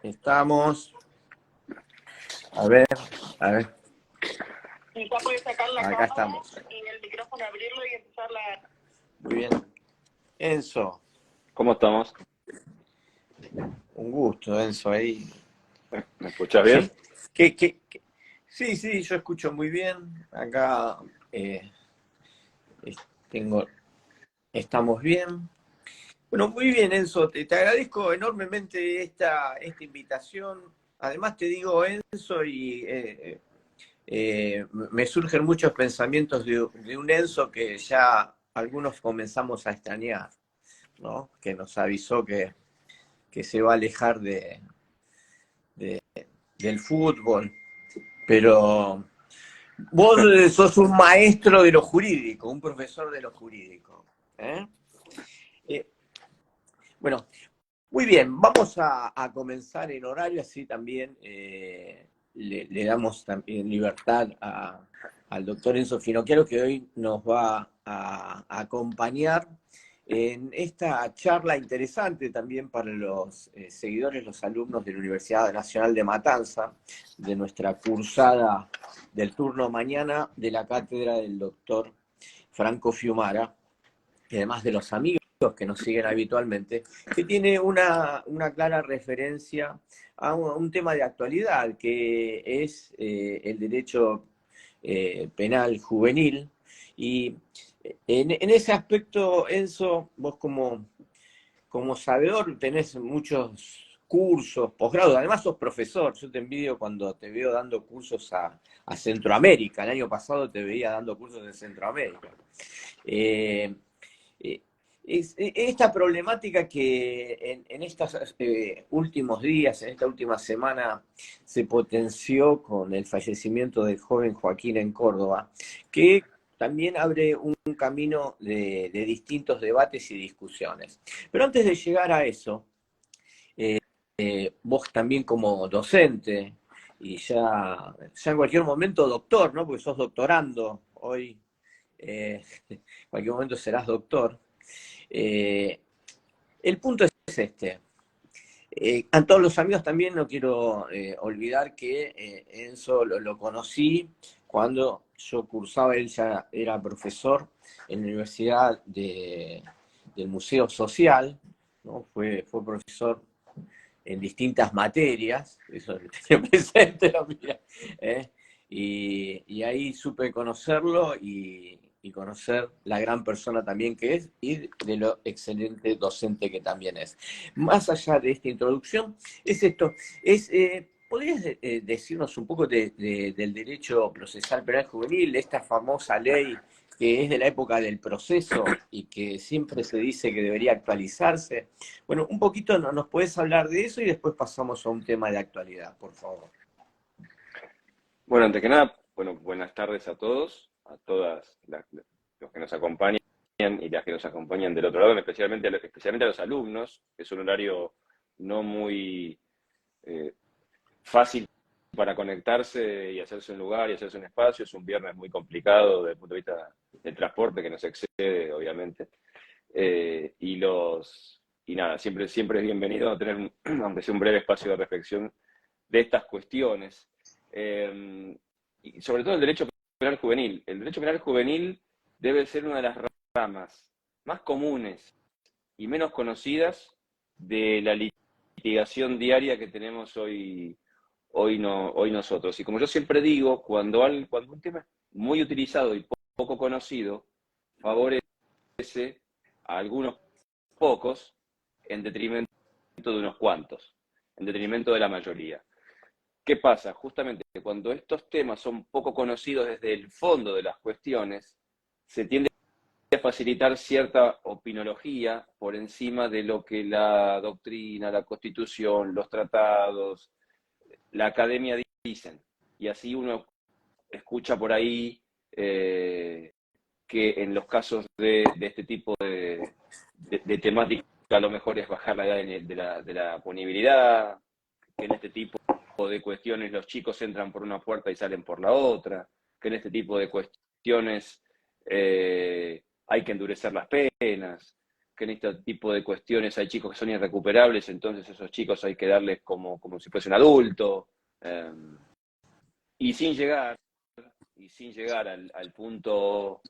Estamos. A ver, a ver. Y ya puedes sacar la Acá cámara estamos. y el micrófono, abrirlo y empezar la... Muy bien. Enzo, ¿Cómo estamos? un gusto, Enzo, ahí. ¿Me escuchás bien? ¿Qué? Sí, yo escucho muy bien. Acá es- tengo, estamos bien. Bueno, muy bien, Enzo. Te agradezco enormemente esta invitación. Además te digo, Enzo, y me surgen muchos pensamientos de un Enzo que ya algunos comenzamos a extrañar, ¿no? Que nos avisó que se va a alejar del fútbol. Pero vos sos un maestro de lo jurídico, un profesor de lo jurídico. ¿Eh? Eh, bueno, muy bien, vamos a comenzar en horario, así también le damos también libertad al doctor Enzo Finocchiaro, que hoy nos va a acompañar en esta charla interesante también para los seguidores, los alumnos de la Universidad Nacional de Matanza, de nuestra cursada del turno mañana de la cátedra del doctor Franco Fiumara, y además de los amigos que nos siguen habitualmente, que tiene una clara referencia a un tema de actualidad, que es el derecho penal juvenil. Y en ese aspecto, Enzo, vos como sabedor tenés muchos cursos, posgrados, además sos profesor, yo te envidio cuando te veo dando cursos a Centroamérica, el año pasado te veía dando cursos en Centroamérica. Eh, eh, Esta problemática que en estos últimos días, en esta última semana, se potenció con el fallecimiento del joven Joaquín en Córdoba, que también abre un camino de distintos debates y discusiones. Pero antes de llegar a eso, vos también como docente, y ya en cualquier momento doctor, ¿no? Porque sos doctorando hoy, en cualquier momento serás doctor. Eh, el punto es este. A todos los amigos también no quiero olvidar que Enzo lo conocí cuando yo cursaba, él ya era profesor en la Universidad del Museo Social, ¿no? Fue profesor en distintas materias, eso lo tenía presente, lo mira, ¿eh? Y ahí supe conocerlo y conocer la gran persona también que es y de lo excelente docente que también es. Más allá de esta introducción, es esto, ¿podrías decirnos un poco del derecho procesal penal juvenil, esta famosa ley que es de la época del proceso y que siempre se dice que debería actualizarse? Bueno, un poquito nos puedes hablar de eso y después pasamos a un tema de actualidad, por favor. Bueno, antes que nada, buenas tardes a todos, a todas los que nos acompañan y las que nos acompañan del otro lado, especialmente a los alumnos, que es un horario no muy fácil para conectarse y hacerse un lugar y hacerse un espacio. Es un viernes muy complicado desde el punto de vista del transporte, que nos excede, obviamente. Y nada, siempre es bienvenido a tener, aunque sea un breve espacio de reflexión de estas cuestiones. Y sobre todo el derecho penal juvenil. El derecho penal juvenil debe ser una de las ramas más comunes y menos conocidas de la litigación diaria que tenemos hoy nosotros. Y como yo siempre digo, cuando un tema es muy utilizado y poco conocido, favorece a algunos pocos en detrimento de unos cuantos, en detrimento de la mayoría. ¿Qué pasa? Justamente cuando estos temas son poco conocidos desde el fondo de las cuestiones, se tiende a facilitar cierta opinología por encima de lo que la doctrina, la Constitución, los tratados, la academia dicen. Y así uno escucha por ahí que en los casos de este tipo de temática a lo mejor es bajar la edad de la punibilidad, que en este tipo de cuestiones los chicos entran por una puerta y salen por la otra, que en este tipo de cuestiones hay que endurecer las penas. que en este tipo de cuestiones hay chicos que son irrecuperables, entonces esos chicos hay que darles como si fuese un adulto, y sin llegar al punto,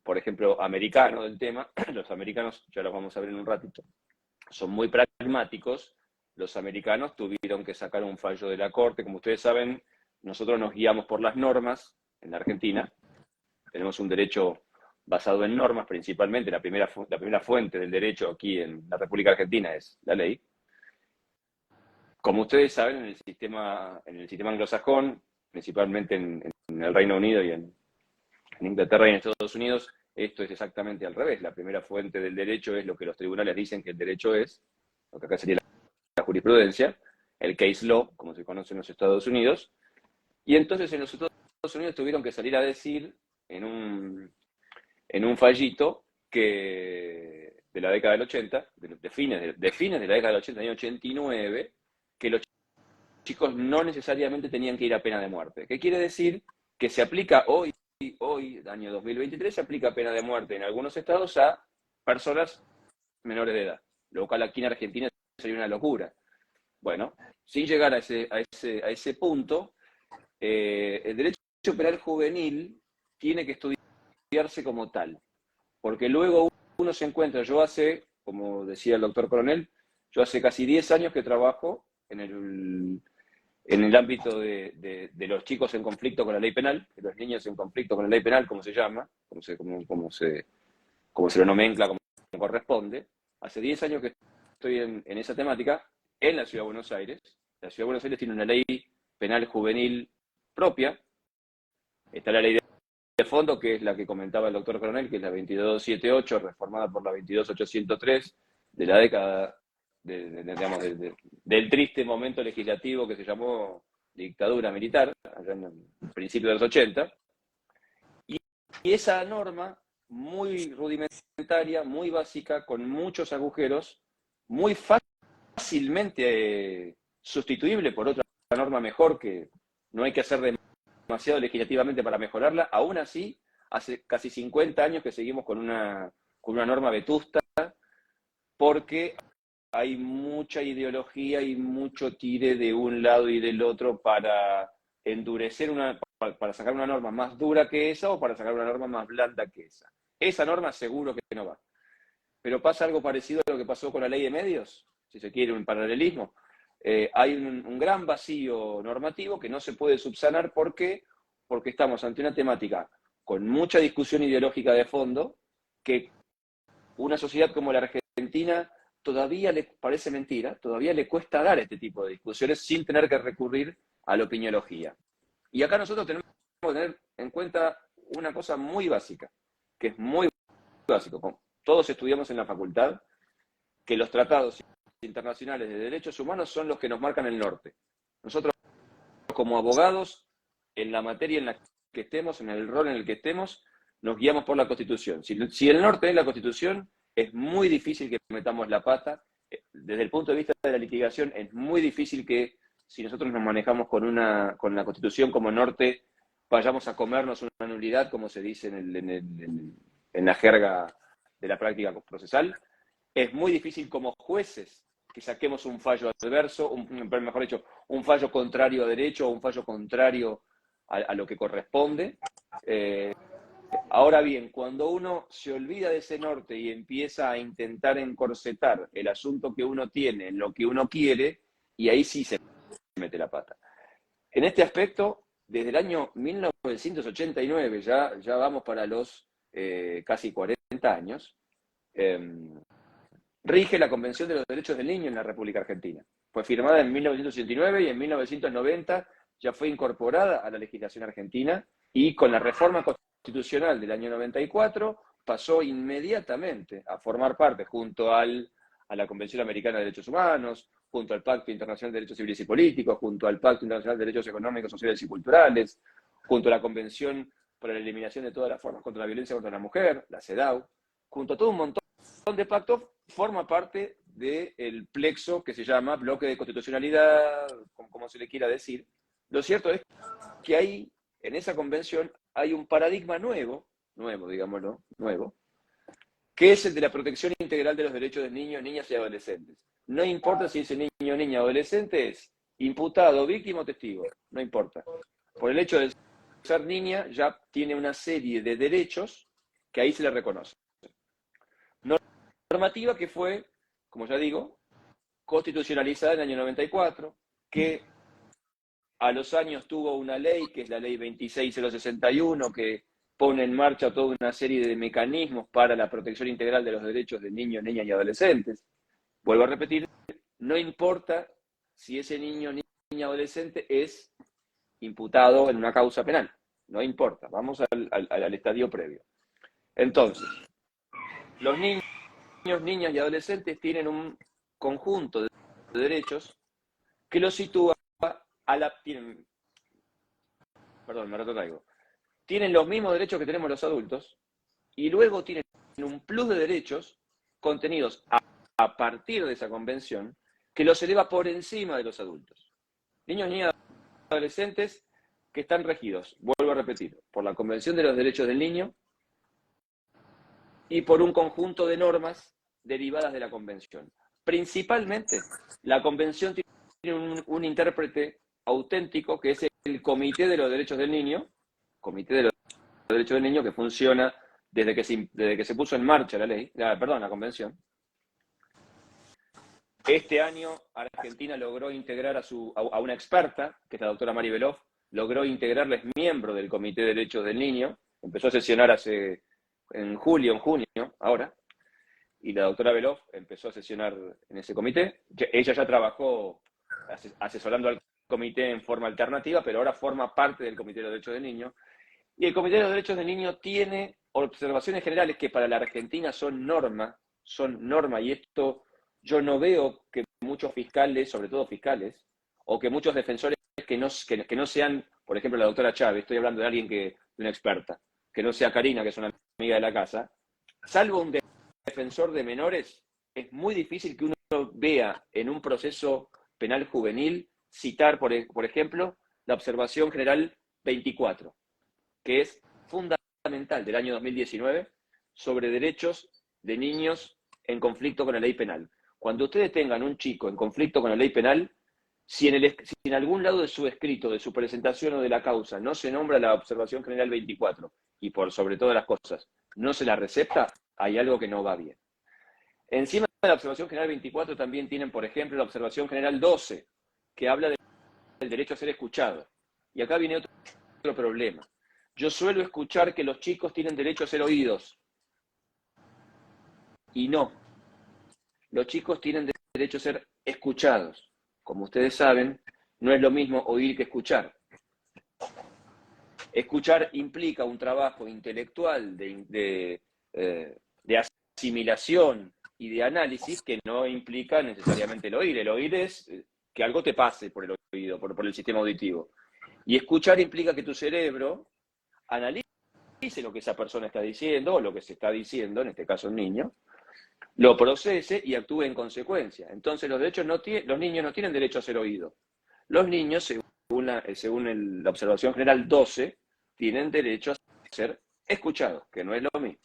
por ejemplo, americano del tema. Los americanos, ya lo vamos a ver en un ratito, son muy pragmáticos. Los americanos tuvieron que sacar un fallo de la Corte. Como ustedes saben, nosotros nos guiamos por las normas en la Argentina. Tenemos un derecho basado en normas, principalmente. La primera fuente del derecho aquí en la República Argentina es la ley. Como ustedes saben, en el sistema anglosajón, principalmente en el Reino Unido y en Inglaterra y en Estados Unidos, esto es exactamente al revés. La primera fuente del derecho es lo que los tribunales dicen que el derecho es, lo que acá sería la jurisprudencia, el case law, como se conoce en los Estados Unidos. Y entonces en los Estados Unidos tuvieron que salir a decir en un fallito que de la década del 80, de fines de la década del 80, año 89, que los chicos no necesariamente tenían que ir a pena de muerte. ¿Qué quiere decir? Que se aplica hoy, año 2023, se aplica pena de muerte en algunos estados a personas menores de edad, lo cual aquí en Argentina sería una locura. Bueno, sin llegar a ese punto, el derecho penal juvenil tiene que estudiarse como tal, porque luego uno se encuentra, como decía el doctor Coronel, yo hace casi 10 años que trabajo en el ámbito de los chicos en conflicto con la ley penal, de los niños en conflicto con la ley penal, como se llama, como se lo nomencla, como corresponde. Hace 10 años que estoy en esa temática, en la Ciudad de Buenos Aires. La Ciudad de Buenos Aires tiene una ley penal juvenil propia. Está la ley de fondo, que es la que comentaba el doctor Coronel, que es la 22278, reformada por la 22803, de la década del triste momento legislativo que se llamó dictadura militar, allá en el principio de los 80. Y esa norma, muy rudimentaria, muy básica, con muchos agujeros, muy fácilmente sustituible por otra norma mejor, que no hay que hacer demasiado legislativamente para mejorarla. Aún así, hace casi 50 años que seguimos con una norma vetusta, porque hay mucha ideología y mucho tire de un lado y del otro para endurecer para sacar una norma más dura que esa o para sacar una norma más blanda que esa. Esa norma seguro que no va. Pero pasa algo parecido a lo que pasó con la ley de medios, si se quiere un paralelismo. Hay un gran vacío normativo que no se puede subsanar. ¿Por qué? Porque estamos ante una temática con mucha discusión ideológica de fondo, que una sociedad como la Argentina todavía le parece mentira, todavía le cuesta dar este tipo de discusiones sin tener que recurrir a la opiniología. Y acá nosotros tenemos que tener en cuenta una cosa muy básica, que es muy básico. Todos estudiamos en la facultad que los tratados internacionales de derechos humanos son los que nos marcan el norte. Nosotros, como abogados, en la materia en la que estemos, en el rol en el que estemos, nos guiamos por la Constitución. Si el norte es la Constitución, es muy difícil que metamos la pata. Desde el punto de vista de la litigación, es muy difícil que, si nosotros nos manejamos con la Constitución como norte, vayamos a comernos una nulidad, como se dice en la jerga de la práctica procesal. Es muy difícil como jueces que saquemos un fallo adverso, mejor dicho, un fallo contrario a derecho o un fallo contrario a lo que corresponde. Ahora bien, cuando uno se olvida de ese norte y empieza a intentar encorsetar el asunto que uno tiene en lo que uno quiere, y ahí sí se mete la pata. En este aspecto, desde el año 1989, ya vamos para los casi 40 años, rige la Convención de los Derechos del Niño en la República Argentina. Fue firmada en 1989 y en 1990 ya fue incorporada a la legislación argentina, y con la reforma constitucional del año 94 pasó inmediatamente a formar parte, junto a la Convención Americana de Derechos Humanos, junto al Pacto Internacional de Derechos Civiles y Políticos, junto al Pacto Internacional de Derechos Económicos, Sociales y Culturales, junto a la Convención para la Eliminación de todas las formas contra la violencia contra la mujer, la CEDAW, junto a todo un montón de pactos, forma parte del plexo que se llama bloque de constitucionalidad, como se le quiera decir. Lo cierto es que en esa convención hay un paradigma nuevo, digámoslo, nuevo, que es el de la protección integral de los derechos de niños, niñas y adolescentes. No importa si ese niño, niña o adolescente es imputado, víctima o testigo, no importa. Por el hecho de ser niña ya tiene una serie de derechos que ahí se le reconoce. Normativa que fue, como ya digo, constitucionalizada en el año 94, que a los años tuvo una ley, que es la ley 26061, que pone en marcha toda una serie de mecanismos para la protección integral de los derechos de niños, niñas y adolescentes. Vuelvo a repetir, no importa si ese niño, niña o adolescente es imputado en una causa penal. No importa, vamos al estadio previo. Entonces, los niños, niñas y adolescentes tienen un conjunto de derechos que los sitúa tienen los mismos derechos que tenemos los adultos y luego tienen un plus de derechos contenidos a partir de esa convención que los eleva por encima de los adultos. Niños, niñas y adolescentes que están regidos, vuelvo a repetir, por la Convención de los Derechos del Niño y por un conjunto de normas derivadas de la Convención. Principalmente, la Convención tiene un intérprete auténtico que es el Comité de los Derechos del Niño, que funciona desde que se puso en marcha la Convención. Este año Argentina logró integrar a una experta, que es la doctora Mari Beloff, logró integrarles miembro del Comité de Derechos del Niño, empezó a sesionar en junio, ahora, y la doctora Beloff empezó a sesionar en ese comité. Ella ya trabajó asesorando al comité en forma alternativa, pero ahora forma parte del Comité de los Derechos del Niño. Y el Comité de los Derechos del Niño tiene observaciones generales que para la Argentina son norma, y esto yo no veo que muchos fiscales, sobre todo fiscales, o que muchos defensores que no sean, por ejemplo, la doctora Chávez, estoy hablando de alguien de una experta, que no sea Karina, que es una amiga de la casa, salvo un defensor de menores, es muy difícil que uno vea en un proceso penal juvenil citar, por ejemplo, la observación general 24, que es fundamental del año 2019, sobre derechos de niños en conflicto con la ley penal. Cuando ustedes tengan un chico en conflicto con la ley penal, si en algún lado de su escrito, de su presentación o de la causa no se nombra la observación general 24 y por sobre todas las cosas no se la recepta, hay algo que no va bien. Encima de la observación general 24 también tienen, por ejemplo, la observación general 12, que habla del derecho a ser escuchado. Y acá viene otro problema. Yo suelo escuchar que los chicos tienen derecho a ser oídos. Y no. Los chicos tienen derecho a ser escuchados. Como ustedes saben, no es lo mismo oír que escuchar. Escuchar implica un trabajo intelectual de asimilación y de análisis que no implica necesariamente el oír. El oír es que algo te pase por el oído, por el sistema auditivo. Y escuchar implica que tu cerebro analice lo que esa persona está diciendo, o lo que se está diciendo, en este caso un niño, lo procese y actúe en consecuencia. Entonces los niños no tienen derecho a ser oídos. Los niños, según la observación general 12, tienen derecho a ser escuchados, que no es lo mismo.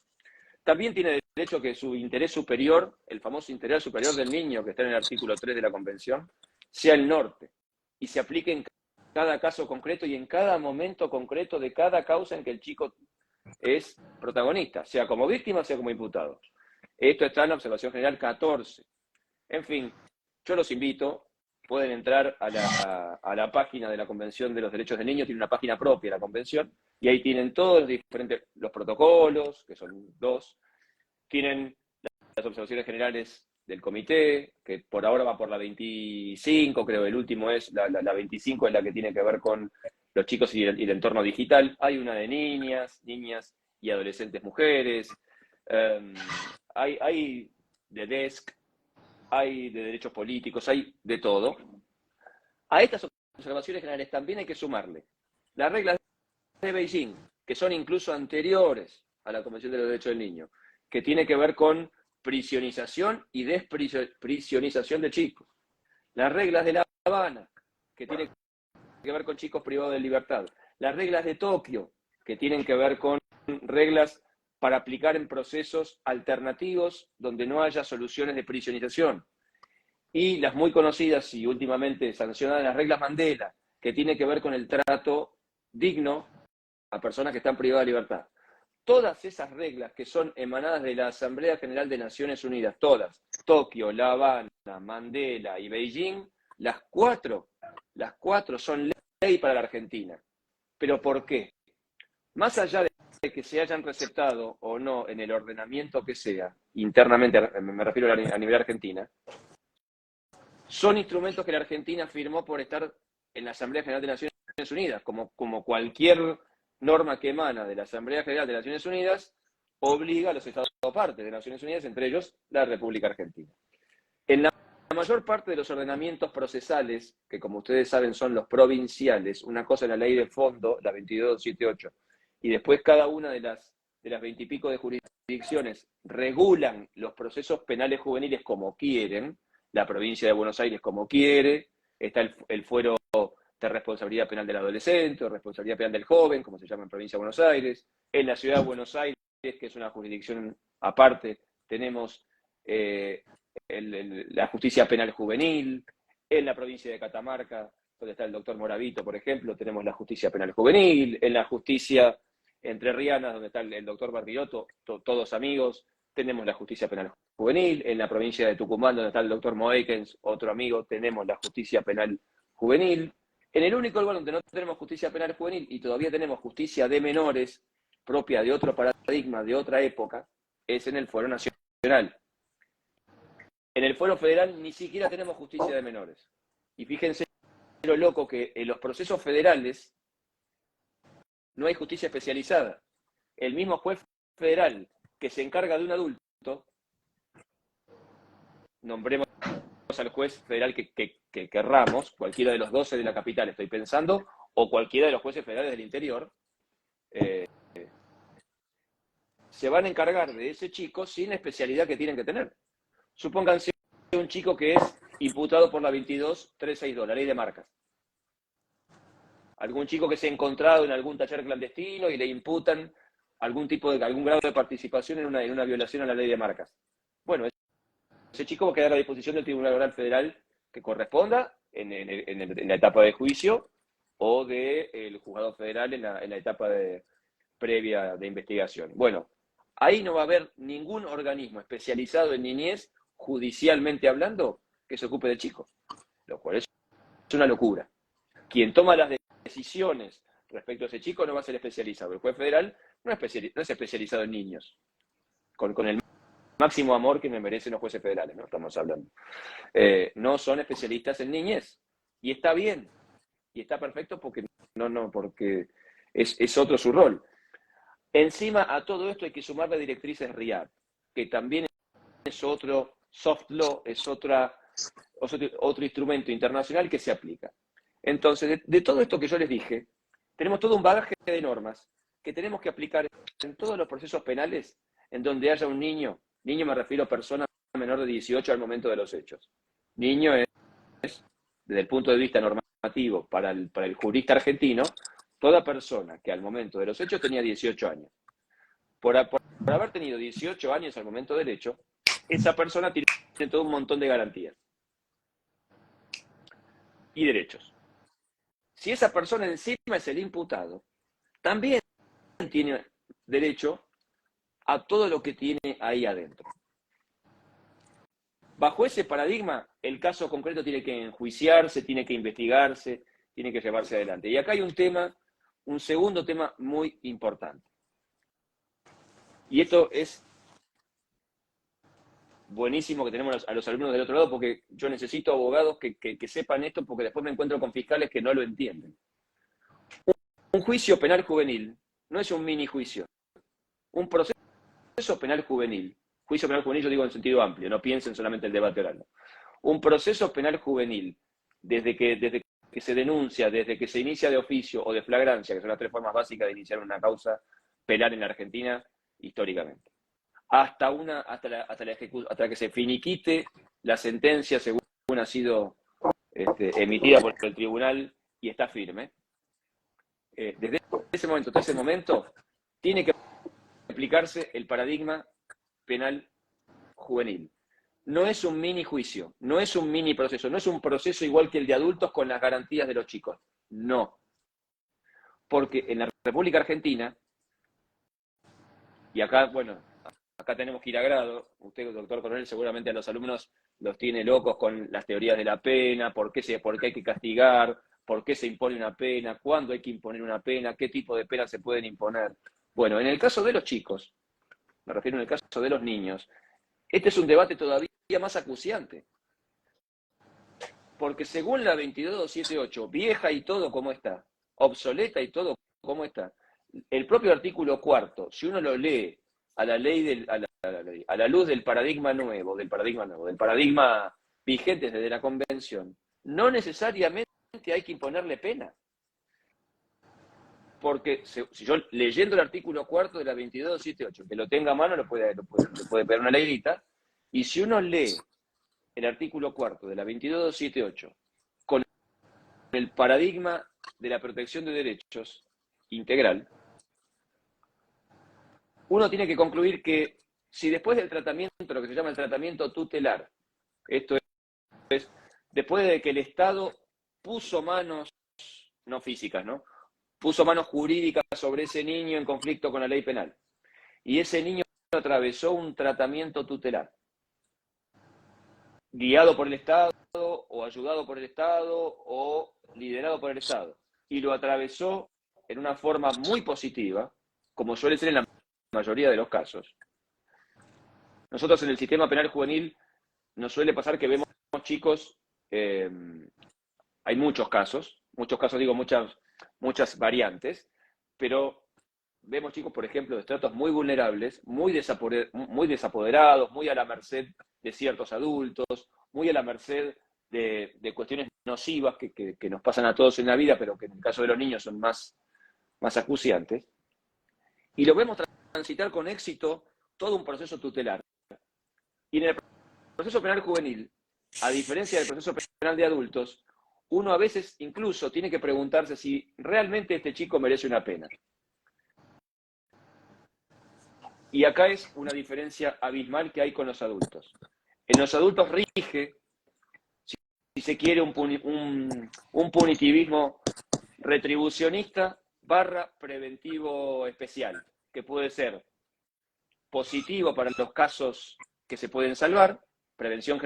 También tiene derecho a que su interés superior, el famoso interés superior del niño, que está en el artículo 3 de la Convención, sea el norte, y se aplique en cada caso concreto y en cada momento concreto de cada causa en que el chico es protagonista, sea como víctima, sea como imputado. Esto está en la observación general 14. En fin, yo los invito, pueden entrar a la página de la Convención de los Derechos del Niño, tiene una página propia la Convención, y ahí tienen todos los protocolos, que son 2, tienen las observaciones generales del comité, que por ahora va por la 25, creo, el último es, la 25 es la que tiene que ver con los chicos y el entorno digital. Hay una de niñas y adolescentes mujeres, hay de DESC, hay de derechos políticos, hay de todo. A estas observaciones generales también hay que sumarle las reglas de Beijing, que son incluso anteriores a la Convención de los Derechos del Niño, que tiene que ver con prisionización y desprisionización de chicos. Las reglas de La Habana, que tienen que ver con chicos privados de libertad. Las reglas de Tokio, que tienen que ver con reglas para aplicar en procesos alternativos donde no haya soluciones de prisionización. Y las muy conocidas y últimamente sancionadas, las reglas Mandela, que tiene que ver con el trato digno a personas que están privadas de libertad. Todas esas reglas que son emanadas de la Asamblea General de Naciones Unidas, todas, Tokio, La Habana, Mandela y Beijing, las cuatro son ley para la Argentina. ¿Pero por qué? Más allá de que se hayan receptado o no en el ordenamiento que sea, internamente, me refiero a nivel Argentina, son instrumentos que la Argentina firmó por estar en la Asamblea General de Naciones Unidas, como cualquier norma que emana de la Asamblea General de Naciones Unidas, obliga a los Estados partes de Naciones Unidas, entre ellos la República Argentina. En la mayor parte de los ordenamientos procesales, que como ustedes saben son los provinciales, una cosa es la ley de fondo, la 2278, y después cada una de las 20 y pico de jurisdicciones regulan los procesos penales juveniles como quieren, la provincia de Buenos Aires como quiere, está el fuero de responsabilidad penal del adolescente o responsabilidad penal del joven, como se llama en provincia de Buenos Aires. En la ciudad de Buenos Aires, que es una jurisdicción aparte, tenemos la justicia penal juvenil. En la provincia de Catamarca, donde está el doctor Moravito, por ejemplo, tenemos la justicia penal juvenil. En la justicia entrerriana, donde está el doctor Barbiroto, todos amigos, tenemos la justicia penal juvenil. En la provincia de Tucumán, donde está el doctor Moekens, otro amigo, tenemos la justicia penal juvenil. En el único lugar donde no tenemos justicia penal juvenil y todavía tenemos justicia de menores, propia de otro paradigma, de otra época, es en el Fuero Nacional. En el Fuero Federal ni siquiera tenemos justicia de menores. Y fíjense lo loco que en los procesos federales no hay justicia especializada. El mismo juez federal que se encarga de un adulto, nombremos al juez federal que querramos, cualquiera de los 12 de la capital estoy pensando, o cualquiera de los jueces federales del interior, se van a encargar de ese chico sin la especialidad que tienen que tener. Supónganse un chico que es imputado por la 22.362, la ley de marcas. Algún chico que se ha encontrado en algún taller clandestino y le imputan algún grado de participación en una violación a la ley de marcas. Bueno, ese chico va a quedar a disposición del Tribunal Oral Federal que corresponda en la etapa de juicio o del juzgado federal en la etapa previa de investigación. Bueno, ahí no va a haber ningún organismo especializado en niñez, judicialmente hablando, que se ocupe del chico, lo cual es una locura. Quien toma las decisiones respecto a ese chico no va a ser especializado. El juez federal no es especializado en niños, con el máximo amor que me merecen los jueces federales, ¿no? Estamos hablando. No son especialistas en niñez. Y está bien, y está perfecto porque es otro su rol. Encima a todo esto hay que sumarle directrices RIAD, que también es otro soft law, es otro instrumento internacional que se aplica. Entonces, de todo esto que yo les dije, tenemos todo un bagaje de normas que tenemos que aplicar en todos los procesos penales en donde haya un niño me refiero a persona menor de 18 al momento de los hechos. Niño es, desde el punto de vista normativo, para el jurista argentino, toda persona que al momento de los hechos tenía 18 años. Por haber tenido 18 años al momento del hecho, esa persona tiene todo un montón de garantías y derechos. Si esa persona encima es el imputado, también tiene derecho a todo lo que tiene ahí adentro. Bajo ese paradigma, el caso concreto tiene que enjuiciarse, tiene que investigarse, tiene que llevarse adelante. Y acá hay un segundo tema muy importante. Y esto es buenísimo que tenemos a los alumnos del otro lado, porque yo necesito abogados que sepan esto, porque después me encuentro con fiscales que no lo entienden. Un juicio penal juvenil no es un mini juicio. Un proceso penal juvenil, juicio penal juvenil yo digo en sentido amplio, no piensen solamente el debate oral. ¿No? Un proceso penal juvenil, desde que se denuncia, desde que se inicia de oficio o de flagrancia, que son las tres formas básicas de iniciar una causa penal en la Argentina históricamente, hasta que se finiquite la sentencia según ha sido emitida por el tribunal y está firme, desde ese momento hasta ese momento tiene que aplicarse el paradigma penal juvenil. No es un mini juicio, no es un mini proceso, no es un proceso igual que el de adultos con las garantías de los chicos. No. Porque en la República Argentina, y acá, bueno, acá tenemos que ir a grado, usted, doctor Coronel, seguramente a los alumnos los tiene locos con las teorías de la pena, por qué hay que castigar, por qué se impone una pena, cuándo hay que imponer una pena, qué tipo de penas se pueden imponer. Bueno, en el caso de los chicos, me refiero en el caso de los niños, este es un debate todavía más acuciante. Porque según la 22278, vieja y todo como está, obsoleta y todo como está, el propio artículo cuarto, si uno lo lee a la ley a la luz del paradigma vigente desde la Convención, no necesariamente hay que imponerle pena. Porque si yo leyendo el artículo cuarto de la 22278, que lo tenga a mano, le puede pegar una leidita, y si uno lee el artículo cuarto de la 22278 con el paradigma de la protección de derechos integral, uno tiene que concluir que si después del tratamiento, lo que se llama el tratamiento tutelar, esto es, después de que el Estado puso manos, no físicas, ¿no? Puso manos jurídicas sobre ese niño en conflicto con la ley penal, y ese niño atravesó un tratamiento tutelar, guiado por el Estado, o ayudado por el Estado, o liderado por el Estado, y lo atravesó en una forma muy positiva, como suele ser en la mayoría de los casos. Nosotros en el sistema penal juvenil nos suele pasar que vemos chicos, hay muchos casos digo, muchas variantes, pero vemos chicos, por ejemplo, de estratos muy vulnerables, muy desapoderados, muy a la merced de ciertos adultos, muy a la merced de cuestiones nocivas que nos pasan a todos en la vida, pero que en el caso de los niños son más acuciantes. Y lo vemos transitar con éxito todo un proceso tutelar. Y en el proceso penal juvenil, a diferencia del proceso penal de adultos, uno a veces incluso tiene que preguntarse si realmente este chico merece una pena. Y acá es una diferencia abismal que hay con los adultos. En los adultos rige, si se quiere, un punitivismo retribucionista / preventivo especial, que puede ser positivo para los casos que se pueden salvar, prevención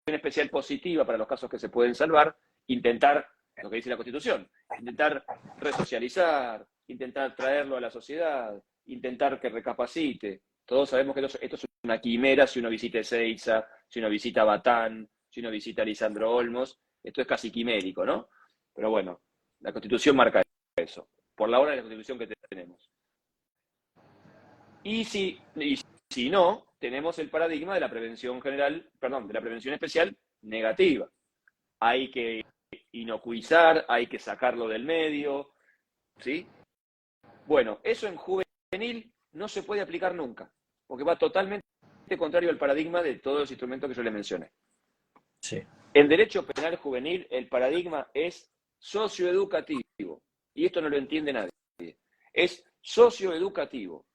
especial positiva para los casos que se pueden salvar, intentar, lo que dice la Constitución, intentar resocializar, intentar traerlo a la sociedad, intentar que recapacite. Todos sabemos que esto es una quimera si uno visita Ezeiza, si uno visita Batán, si uno visita Lisandro Olmos, esto es casi quimérico, ¿no? Pero bueno, la Constitución marca eso, por la hora de la Constitución que tenemos. Y si no, tenemos el paradigma de la prevención general, perdón, de la prevención especial negativa. Hay que inocuizar, hay que sacarlo del medio, ¿sí? Bueno, eso en juvenil no se puede aplicar nunca, porque va totalmente contrario al paradigma de todos los instrumentos que yo les mencioné. Sí. En derecho penal juvenil, el paradigma es socioeducativo, y esto no lo entiende nadie. Es socioeducativo.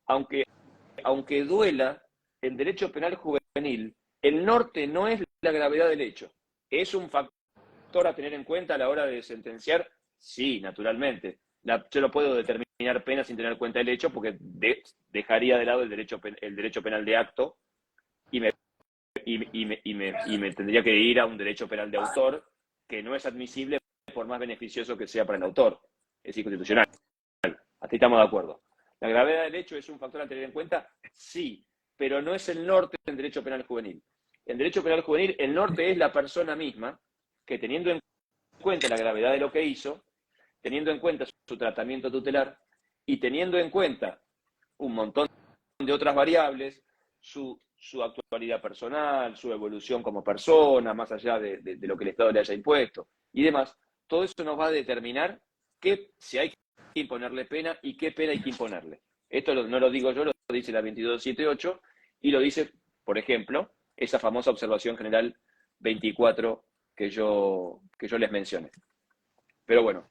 Aunque duela, en derecho penal juvenil, el norte no es la gravedad del hecho. ¿Es un factor a tener en cuenta a la hora de sentenciar? Sí, naturalmente. Yo no puedo determinar pena sin tener en cuenta el hecho, porque dejaría de lado el derecho penal de acto y me tendría que ir a un derecho penal de autor, que no es admisible por más beneficioso que sea para el autor. Es inconstitucional. Hasta ahí estamos de acuerdo. ¿La gravedad del hecho es un factor a tener en cuenta? Sí, pero no es el norte en derecho penal juvenil. En derecho penal juvenil, el norte es la persona misma que, teniendo en cuenta la gravedad de lo que hizo, teniendo en cuenta su tratamiento tutelar y teniendo en cuenta un montón de otras variables, su actualidad personal, su evolución como persona, más allá de lo que el Estado le haya impuesto y demás, todo eso nos va a determinar si hay que imponerle pena y qué pena hay que imponerle. Esto no lo digo yo, lo dice la 22278 y lo dice, por ejemplo, esa famosa observación general 24 que yo les mencioné. Pero bueno,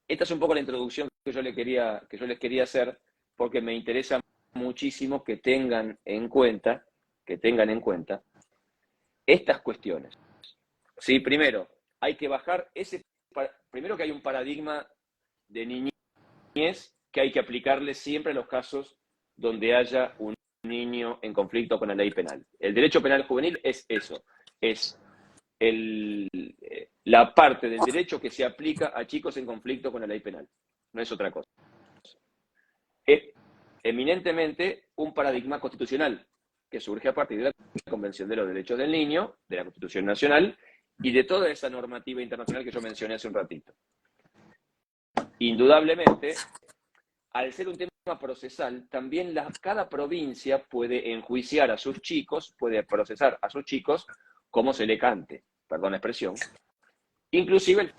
esta es un poco la introducción que yo les quería hacer, porque me interesa muchísimo que tengan en cuenta estas cuestiones. ¿Sí? Primero, hay que bajar primero que hay un paradigma de niñez que hay que aplicarle siempre a los casos donde haya un niño en conflicto con la ley penal. El derecho penal juvenil es eso, es la parte del derecho que se aplica a chicos en conflicto con la ley penal, no es otra cosa. Es eminentemente un paradigma constitucional que surge a partir de la Convención de los Derechos del Niño, de la Constitución Nacional y de toda esa normativa internacional que yo mencioné hace un ratito. Indudablemente, al ser un tema procesal, también cada provincia puede enjuiciar a sus chicos, puede procesar a sus chicos como se le cante, perdón la expresión, inclusive el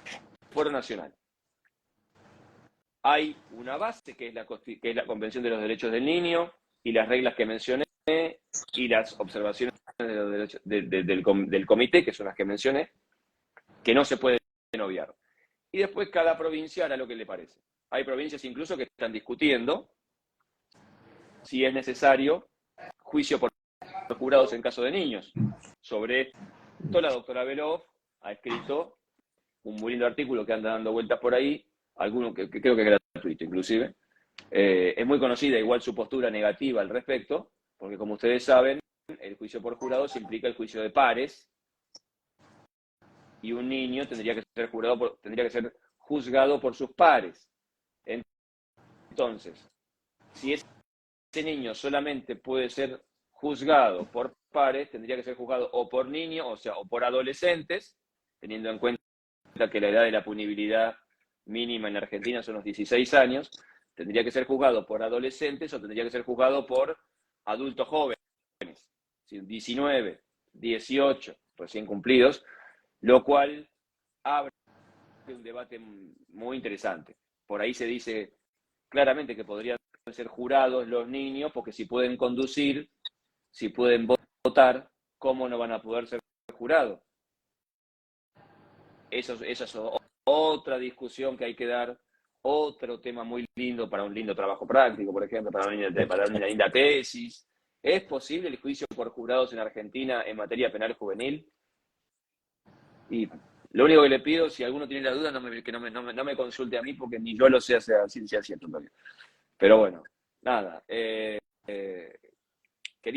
Foro Nacional. Hay una base que es la Convención de los Derechos del Niño y las reglas que mencioné y las observaciones de los derechos, del comité, que son las que mencioné, que no se pueden obviar. Y después cada provincia hará lo que le parece. Hay provincias incluso que están discutiendo si es necesario juicio por jurados en caso de niños. Sobre esto la doctora Belov ha escrito un muy lindo artículo que anda dando vueltas por ahí, alguno que creo que es gratuito inclusive. Es muy conocida igual su postura negativa al respecto, porque como ustedes saben, el juicio por jurados implica el juicio de pares, y un niño tendría que ser juzgado por sus pares. Entonces, si ese niño solamente puede ser juzgado por pares, tendría que ser juzgado o por niños, o sea, o por adolescentes, teniendo en cuenta que la edad de la punibilidad mínima en Argentina son los 16 años, tendría que ser juzgado por adolescentes o tendría que ser juzgado por adultos jóvenes, 19, 18, recién cumplidos, lo cual abre un debate muy interesante. Por ahí se dice claramente que podrían ser jurados los niños, porque si pueden conducir, si pueden votar, ¿cómo no van a poder ser jurados? Esa es otra discusión que hay que dar, otro tema muy lindo para un lindo trabajo práctico, por ejemplo, para una linda tesis. ¿Es posible el juicio por jurados en Argentina en materia penal juvenil? Y lo único que le pido, si alguno tiene la duda, que no me consulte a mí, porque ni yo lo sé hacer ciencia cierta todavía. Pero bueno, nada. Quería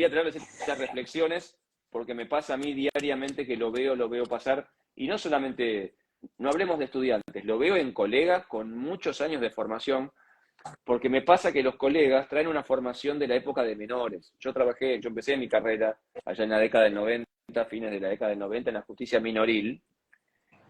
traerles estas reflexiones porque me pasa a mí diariamente que lo veo pasar, y no solamente, no hablemos de estudiantes, lo veo en colegas con muchos años de formación, porque me pasa que los colegas traen una formación de la época de menores. Yo empecé mi carrera allá en la década del 90, fines de la década del 90, en la justicia minoril.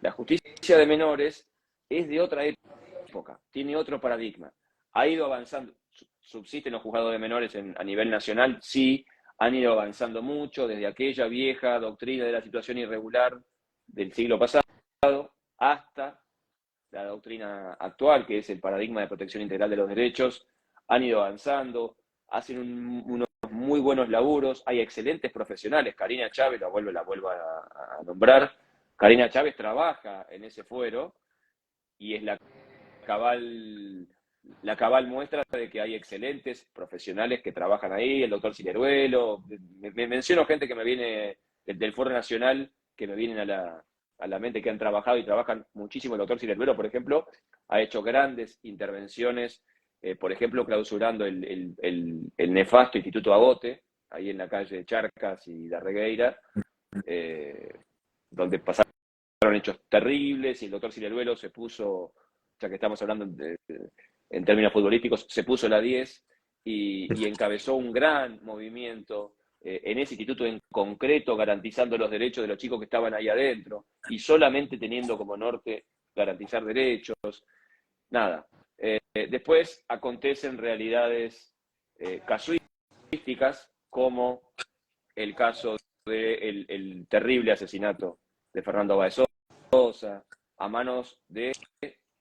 La justicia de menores es de otra época, tiene otro paradigma. Ha ido avanzando, subsisten los juzgados de menores a nivel nacional, sí, han ido avanzando mucho desde aquella vieja doctrina de la situación irregular del siglo pasado hasta la doctrina actual, que es el paradigma de protección integral de los derechos. Han ido avanzando, hacen unos muy buenos laburos, hay excelentes profesionales. Karina Chávez, la vuelvo a nombrar. Karina Chávez trabaja en ese fuero y es la cabal muestra de que hay excelentes profesionales que trabajan ahí, el doctor Cineruelo. Me menciono gente que me viene del Foro Nacional, que me vienen a la mente, que han trabajado y trabajan muchísimo. El doctor Cineruelo, por ejemplo, ha hecho grandes intervenciones, por ejemplo, clausurando el nefasto Instituto Agote, ahí en la calle Charcas y La Regueira, donde pasaron hechos terribles, y el doctor Cineruelo se puso, ya que estamos hablando en términos futbolísticos, se puso la 10 y encabezó un gran movimiento en ese instituto en concreto, garantizando los derechos de los chicos que estaban ahí adentro, y solamente teniendo como norte garantizar derechos. Nada. Después acontecen realidades casuísticas, como el caso del terrible asesinato de Fernando Báez Sosa, a manos de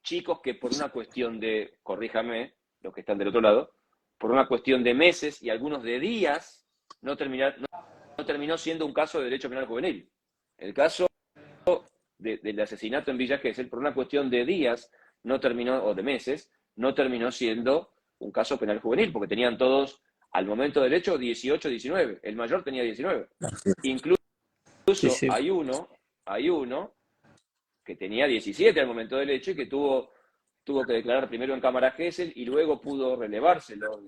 chicos que por una cuestión de, corríjame, los que están del otro lado, por una cuestión de meses y algunos de días, no terminó siendo un caso de derecho penal juvenil. El caso del asesinato en Villa Gesell, por una cuestión de días, o de meses, no terminó siendo un caso penal juvenil, porque tenían todos al momento del hecho 18, 19. El mayor tenía 19. Así es. Incluso Sí, sí. hay uno que tenía 17 al momento del hecho y que tuvo que declarar primero en cámara Gesell y luego pudo relevárselo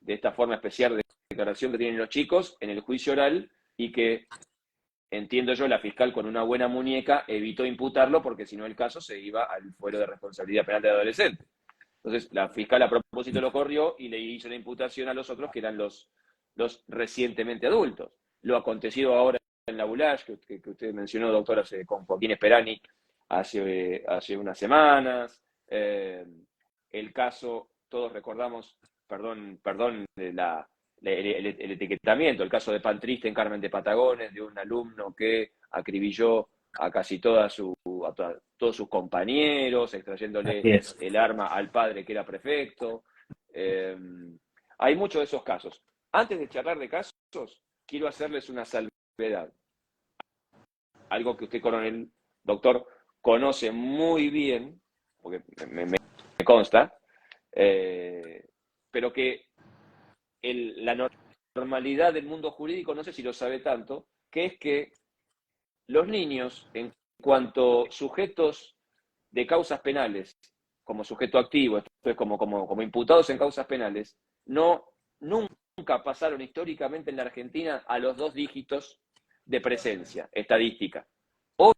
de esta forma especial de declaración que tienen los chicos en el juicio oral, y que, entiendo yo, la fiscal con una buena muñeca evitó imputarlo, porque si no el caso se iba al fuero de responsabilidad penal del adolescente. Entonces la fiscal a propósito lo corrió y le hizo la imputación a los otros, que eran los recientemente adultos. Lo acontecido ahora en la Boulage, que usted mencionó, doctor, con Joaquín Esperani hace unas semanas. El caso, todos recordamos, perdón, el etiquetamiento, el caso de Pan Triste en Carmen de Patagones, de un alumno que acribilló a casi todos sus compañeros, extrayéndole Así es. el arma al padre que era prefecto. Hay muchos de esos casos. Antes de charlar de casos, quiero hacerles una salvedad. Algo que usted, coronel, doctor, conoce muy bien, porque me consta, pero que la normalidad del mundo jurídico, no sé si lo sabe tanto, que es que los niños, en cuanto sujetos de causas penales, como sujeto activo, esto es como imputados en causas penales, nunca pasaron históricamente en la Argentina a los 2 dígitos de presencia estadística. Hoy,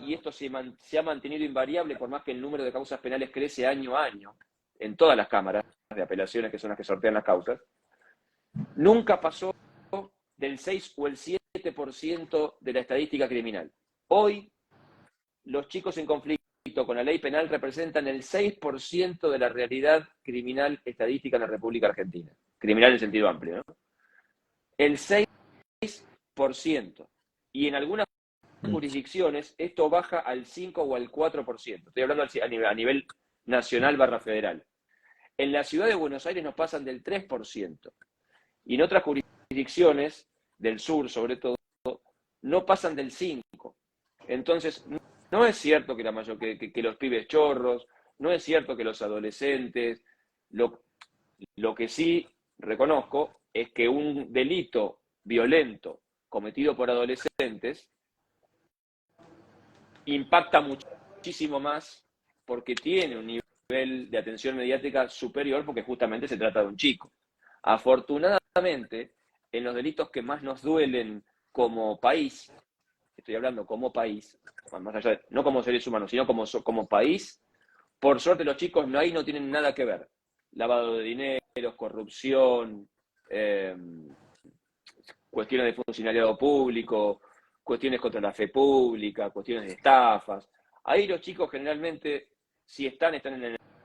y esto se ha mantenido invariable por más que el número de causas penales crece año a año, en todas las cámaras de apelaciones, que son las que sortean las causas, nunca pasó del 6 o el 7% de la estadística criminal. Hoy, los chicos en conflicto con la ley penal representan el 6% de la realidad criminal estadística en la República Argentina. Criminal en sentido amplio, ¿no? El 6%. Y en algunas jurisdicciones esto baja al 5 o al 4%. Estoy hablando a nivel nacional / federal. En la ciudad de Buenos Aires nos pasan del 3%. Y en otras jurisdicciones, del sur sobre todo, no pasan del 5%. Entonces, no es cierto que los pibes chorros, no es cierto que los adolescentes, lo que sí reconozco es que un delito violento cometido por adolescentes impacta muchísimo más, porque tiene un nivel de atención mediática superior, porque justamente se trata de un chico. Afortunadamente, en los delitos que más nos duelen como país, estoy hablando como país, más allá de, no como seres humanos, sino como país, por suerte los chicos ahí no tienen nada que ver. Lavado de dinero, corrupción, cuestiones de funcionariado público, cuestiones contra la fe pública, cuestiones de estafas. Ahí los chicos generalmente, si están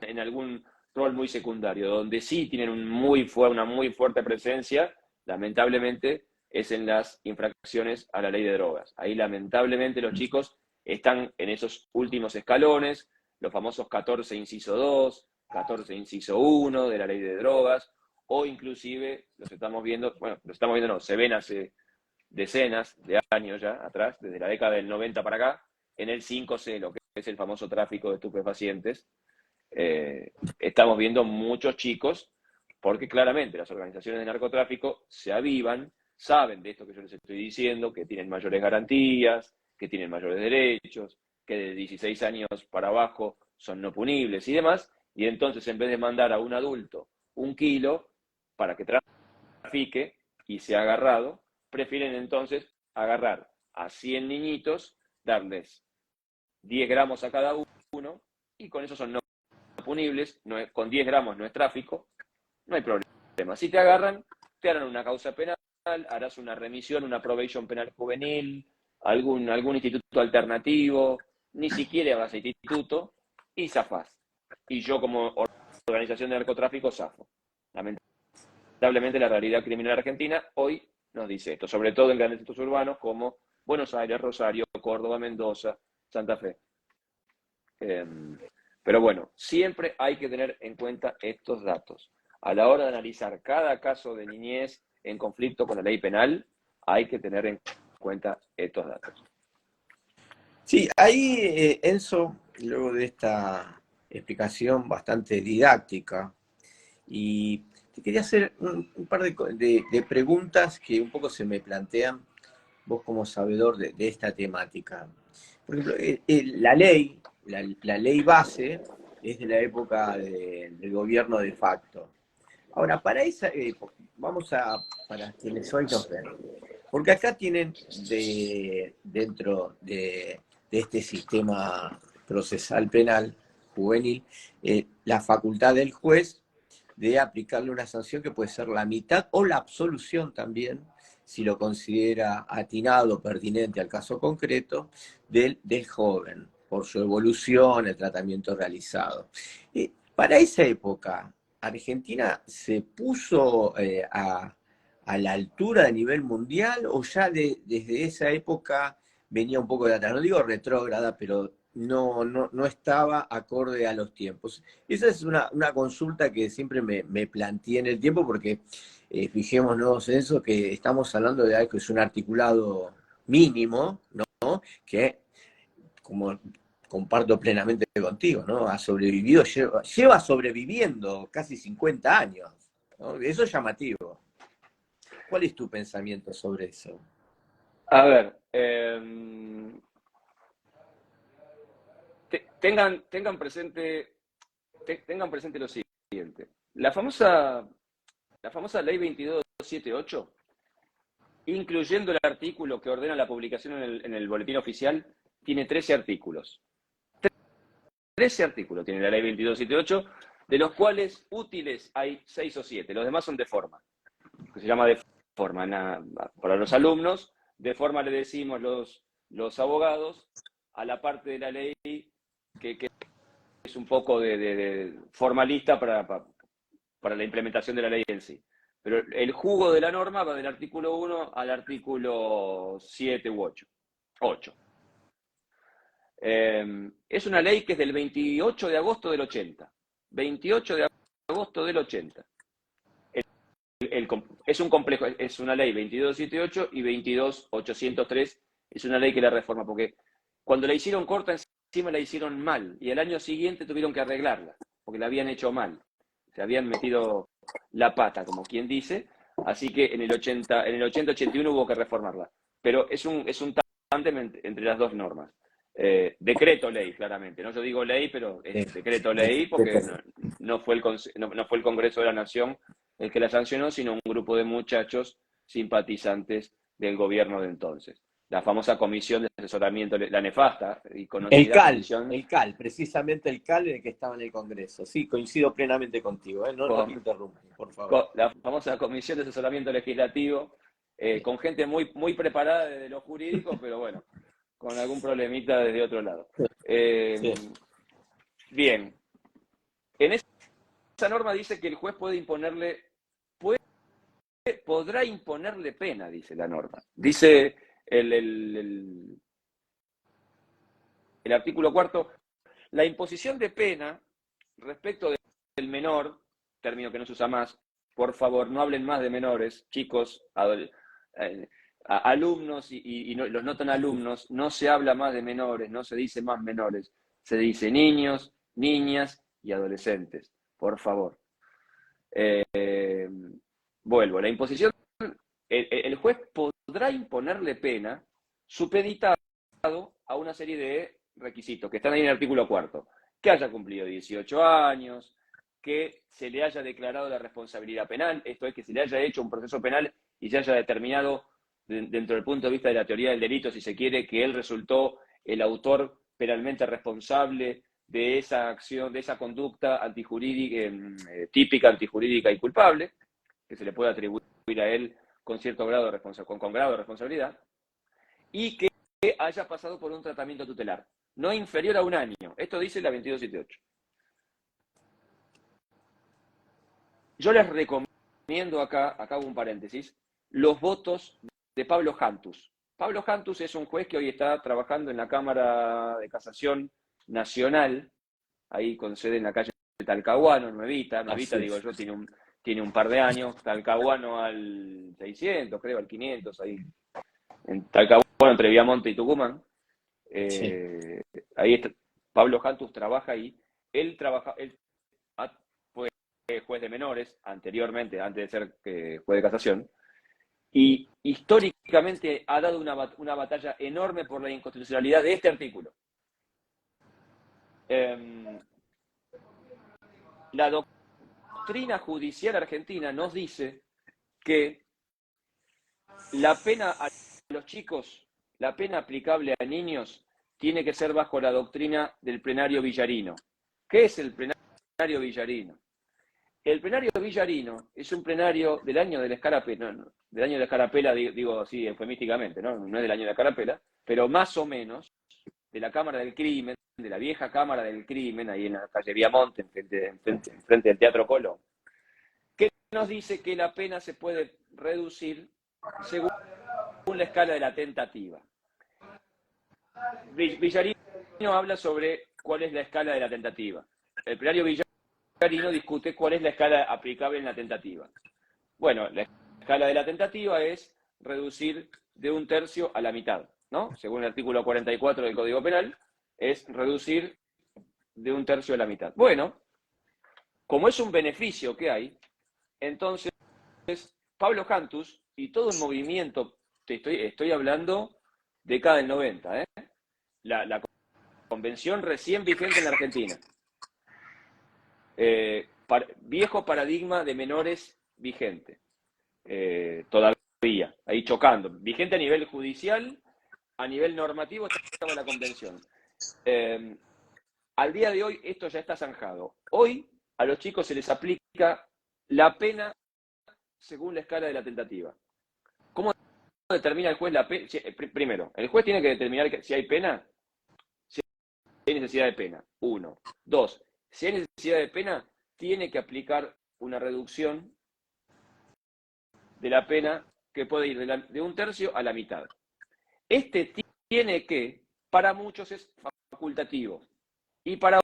en algún rol muy secundario. Donde sí tienen una muy fuerte presencia, lamentablemente, es en las infracciones a la ley de drogas. Ahí lamentablemente los chicos están en esos últimos escalones, los famosos 14 inciso 2, 14 inciso 1 de la ley de drogas, o inclusive los estamos viendo, no, se ven hace decenas de años ya atrás, desde la década del 90 para acá, en el 5C, lo que es el famoso tráfico de estupefacientes. Estamos viendo muchos chicos, porque claramente las organizaciones de narcotráfico se avivan, saben de esto que yo les estoy diciendo, que tienen mayores garantías, que tienen mayores derechos, que de 16 años para abajo son no punibles y demás, y entonces en vez de mandar a un adulto 1 kilo para que trafique y sea agarrado, prefieren entonces agarrar a 100 niñitos, darles 10 gramos a cada uno, y con eso son no punibles, con 10 gramos no es tráfico, no hay problema. Si te agarran, te harán una causa penal, harás una remisión, una probation penal juvenil, algún instituto alternativo, ni siquiera vas a instituto, y zafás. Y yo, como organización de narcotráfico, zafo. Lamentablemente la realidad criminal argentina hoy nos dice esto, sobre todo en grandes centros urbanos como Buenos Aires, Rosario, Córdoba, Mendoza, Santa Fe. Pero bueno, siempre hay que tener en cuenta estos datos. A la hora de analizar cada caso de niñez en conflicto con la ley penal, hay que tener en cuenta estos datos. Sí, ahí, Enzo, luego de esta explicación bastante didáctica, y te quería hacer un par de preguntas que un poco se me plantean, vos como sabedor de esta temática. Por ejemplo, la ley base es de la época del gobierno de facto. Ahora, para esa época, para quienes hoy nos ven, porque acá tienen dentro de este sistema procesal penal juvenil la facultad del juez de aplicarle una sanción que puede ser la mitad o la absolución también, si lo considera atinado, pertinente al caso concreto, del joven, por su evolución, el tratamiento realizado. Para esa época, Argentina se puso a la altura de nivel mundial o ya desde esa época venía un poco de atrás. No digo retrógrada, pero no estaba acorde a los tiempos. Esa es una consulta que siempre me planteé en el tiempo porque fijémonos en eso, que estamos hablando de algo que es un articulado mínimo, ¿no? Que, como comparto plenamente contigo, ¿no? Ha sobrevivido, lleva sobreviviendo casi 50 años, ¿no? Eso es llamativo. ¿Cuál es tu pensamiento sobre eso? A ver, tengan presente lo siguiente. La famosa ley 2278, incluyendo el artículo que ordena la publicación en el boletín oficial, tiene 13 artículos. 13 artículos tiene la ley 2278, de los cuales útiles hay 6 o 7. Los demás son de forma, que se llama de forma. Para los alumnos, de forma le decimos los abogados a la parte de la ley que es un poco de formalista para la implementación de la ley en sí. Pero el jugo de la norma va del artículo 1 al artículo 7 u 8. Es una ley que es del 28 de agosto del 80. 28 de agosto del 80. Es un complejo, es una ley 2278 y 22803 es una ley que la reforma, porque cuando la hicieron corta encima la hicieron mal, y el año siguiente tuvieron que arreglarla, porque la habían hecho mal. Se habían metido la pata, como quien dice, así que en el 80-81 hubo que reformarla. Pero es un tándem entre las dos normas. Decreto ley, claramente. No yo digo ley, pero es decreto ley porque no fue el Congreso de la Nación el que la sancionó, sino un grupo de muchachos simpatizantes del gobierno de entonces. La famosa comisión de asesoramiento, la nefasta y conocida comisión. El CAL, precisamente el CAL en el que estaba en el Congreso. Sí, coincido plenamente contigo, no te interrumpo, por favor. La famosa comisión de asesoramiento legislativo, con gente muy, muy preparada desde lo jurídico, pero bueno, con algún problemita desde otro lado. Sí. Bien. En esa norma dice que el juez podrá imponerle pena, dice la norma. Dice el artículo 4, la imposición de pena respecto del menor, término que no se usa más, por favor, no hablen más de menores, chicos, alumnos y los no tan alumnos, no se habla más de menores, no se dice más menores, se dice niños, niñas y adolescentes, por favor. Vuelvo, la imposición, el juez podrá imponerle pena supeditado a una serie de requisitos que están ahí en el artículo 4, que haya cumplido 18 años, que se le haya declarado la responsabilidad penal, esto es, que se le haya hecho un proceso penal y se haya determinado dentro del punto de vista de la teoría del delito, si se quiere, que él resultó el autor penalmente responsable de esa acción, de esa conducta antijurídica, típica, antijurídica y culpable, que se le puede atribuir a él con cierto grado de responsabilidad, y que haya pasado por un tratamiento tutelar, no inferior a un año. Esto dice la 2278. Yo les recomiendo acá hago un paréntesis, los votos de Pablo Jantus. Pablo Jantus es un juez que hoy está trabajando en la Cámara de Casación Nacional, ahí con sede en la calle de Talcahuano, nuevita digo yo, tiene un par de años, Talcahuano al 600, creo, al 500, ahí en Talcahuano, entre Viamonte y Tucumán. Ahí está, Pablo Jantus trabaja ahí. Él fue juez de menores, anteriormente, antes de ser juez de casación, y históricamente ha dado una batalla enorme por la inconstitucionalidad de este artículo. La doctrina judicial argentina nos dice que la pena a los chicos, la pena aplicable a niños, tiene que ser bajo la doctrina del plenario villarino. ¿Qué es el plenario villarino? El plenario villarino es un plenario del año de la escarapela, del año de la escarapela, digo así eufemísticamente, ¿no? No es del año de la escarapela, pero más o menos de la Cámara del Crimen, de la vieja Cámara del Crimen, ahí en la calle Viamonte, enfrente del Teatro Colón, que nos dice que la pena se puede reducir según la escala de la tentativa. Villarino habla sobre cuál es la escala de la tentativa. El plenario Villarino discute cuál es la escala aplicable en la tentativa. Bueno, la escala de la tentativa es reducir de 1/3 a la mitad, ¿no? Según el artículo 44 del Código Penal, es reducir de 1/3 a la mitad. Bueno, como es un beneficio que hay, entonces Pablo Hantus y todo el movimiento, estoy hablando década del 90, la convención recién vigente en la Argentina, viejo paradigma de menores vigente, todavía, ahí chocando, vigente a nivel judicial, a nivel normativo estaba la convención. Al día de hoy esto ya está zanjado. Hoy a los chicos se les aplica la pena según la escala de la tentativa. ¿Cómo determina el juez la pena? Primero, el juez tiene que determinar si hay pena, si hay necesidad de pena. 1. 2. Si hay necesidad de pena, tiene que aplicar una reducción de la pena que puede ir de 1/3 a la mitad. Este tiene que, para muchos es facultativo y para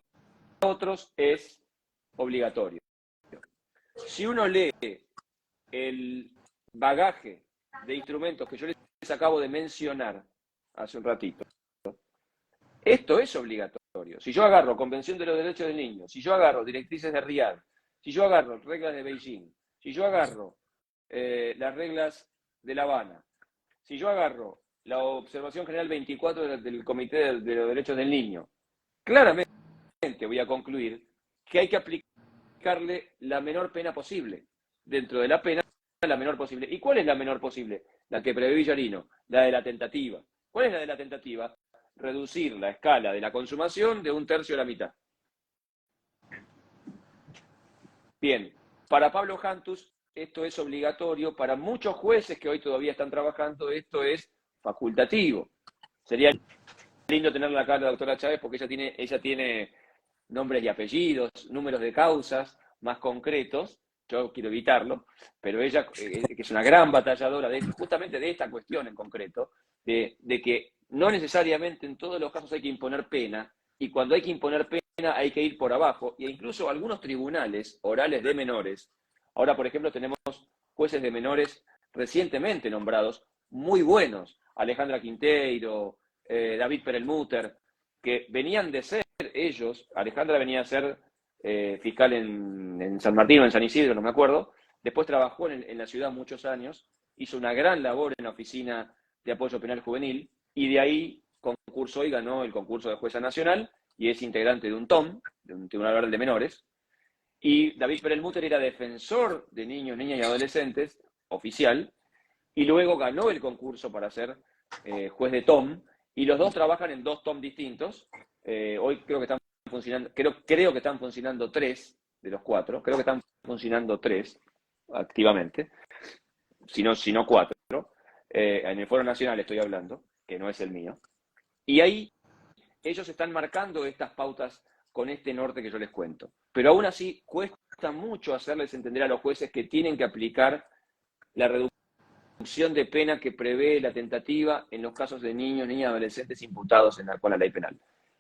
otros es obligatorio. Si uno lee el bagaje de instrumentos que yo les acabo de mencionar hace un ratito, esto es obligatorio. Si yo agarro Convención de los Derechos del Niño, si yo agarro directrices de Riad, si yo agarro reglas de Beijing, si yo agarro las reglas de La Habana, si yo agarro la observación general 24 del Comité de los Derechos del Niño, claramente voy a concluir que hay que aplicarle la menor pena posible. Dentro de la pena, la menor posible. ¿Y cuál es la menor posible? La que prevé Villarino, la de la tentativa. ¿Cuál es la de la tentativa? Reducir la escala de la consumación de 1/3 a la mitad. Bien, para Pablo Hantus esto es obligatorio, para muchos jueces que hoy todavía están trabajando esto es facultativo. Sería lindo tenerla acá la doctora Chávez porque ella tiene nombres y apellidos, números de causas más concretos. Yo quiero evitarlo, pero ella, que es una gran batalladora justamente de esta cuestión en concreto, de que no necesariamente en todos los casos hay que imponer pena, y cuando hay que imponer pena hay que ir por abajo, e incluso algunos tribunales orales de menores, ahora por ejemplo tenemos jueces de menores recientemente nombrados, muy buenos, Alejandra Quinteiro, David Perelmutter, que venían de ser ellos, Alejandra venía a ser fiscal en San Martín o en San Isidro, no me acuerdo, después trabajó en la ciudad muchos años, hizo una gran labor en la Oficina de Apoyo Penal Juvenil, y de ahí concursó y ganó el concurso de jueza nacional, y es integrante de un TOM, de un Tribunal Oral de Menores, y David Perelmutter era defensor de niños, niñas y adolescentes, oficial, y luego ganó el concurso para ser juez de TOM, y los dos trabajan en 2 TOM distintos. Hoy creo que están funcionando, creo que están funcionando 3 de los 4, creo que están funcionando 3 activamente, si no 4, en el Foro Nacional estoy hablando, que no es el mío, y ahí ellos están marcando estas pautas con este norte que yo les cuento. Pero aún así cuesta mucho hacerles entender a los jueces que tienen que aplicar la reducción de pena que prevé la tentativa en los casos de niños, niñas y adolescentes imputados con la ley penal.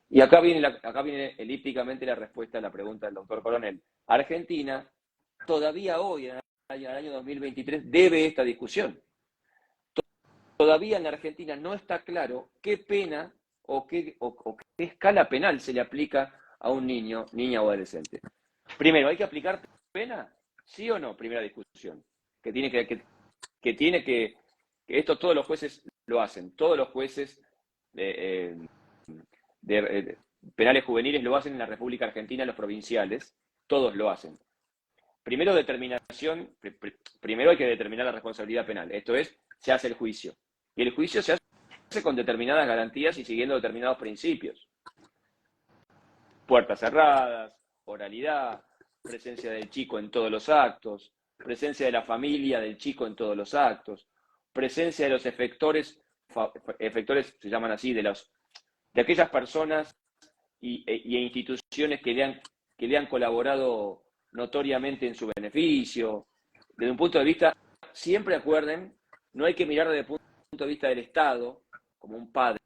Y acá viene elípticamente la respuesta a la pregunta del doctor Coronel. Argentina, todavía hoy, en el año 2023, debe esta discusión. Todavía en la Argentina no está claro qué pena o qué escala penal se le aplica a un niño, niña o adolescente. Primero, ¿hay que aplicar pena? ¿Sí o no? Primera discusión. Que tiene que esto todos los jueces lo hacen, todos los jueces penales juveniles lo hacen en la República Argentina, los provinciales, todos lo hacen. Primero primero hay que determinar la responsabilidad penal, esto es, se hace el juicio. Y el juicio se hace con determinadas garantías y siguiendo determinados principios. Puertas cerradas, oralidad, presencia del chico en todos los actos, presencia de la familia del chico en todos los actos, presencia de los efectores se llaman así, de aquellas personas e instituciones que le han colaborado notoriamente en su beneficio. Desde un punto de vista, siempre acuerden, no hay que mirar desde el punto de vista del Estado, como un padre,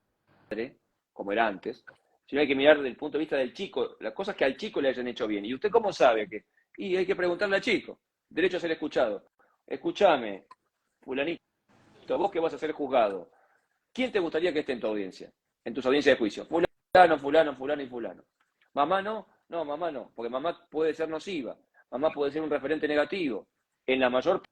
como era antes, sino hay que mirar desde el punto de vista del chico, las cosas que al chico le hayan hecho bien. ¿Y usted cómo sabe que? Y hay que preguntarle al chico, derecho a ser escuchado. Escúchame, fulanito, vos que vas a ser juzgado, ¿quién te gustaría que esté en tu audiencia? En tus audiencias de juicio. Fulano, fulano y fulano. ¿Mamá no? No, mamá no, porque mamá puede ser nociva, mamá puede ser un referente negativo. En la mayor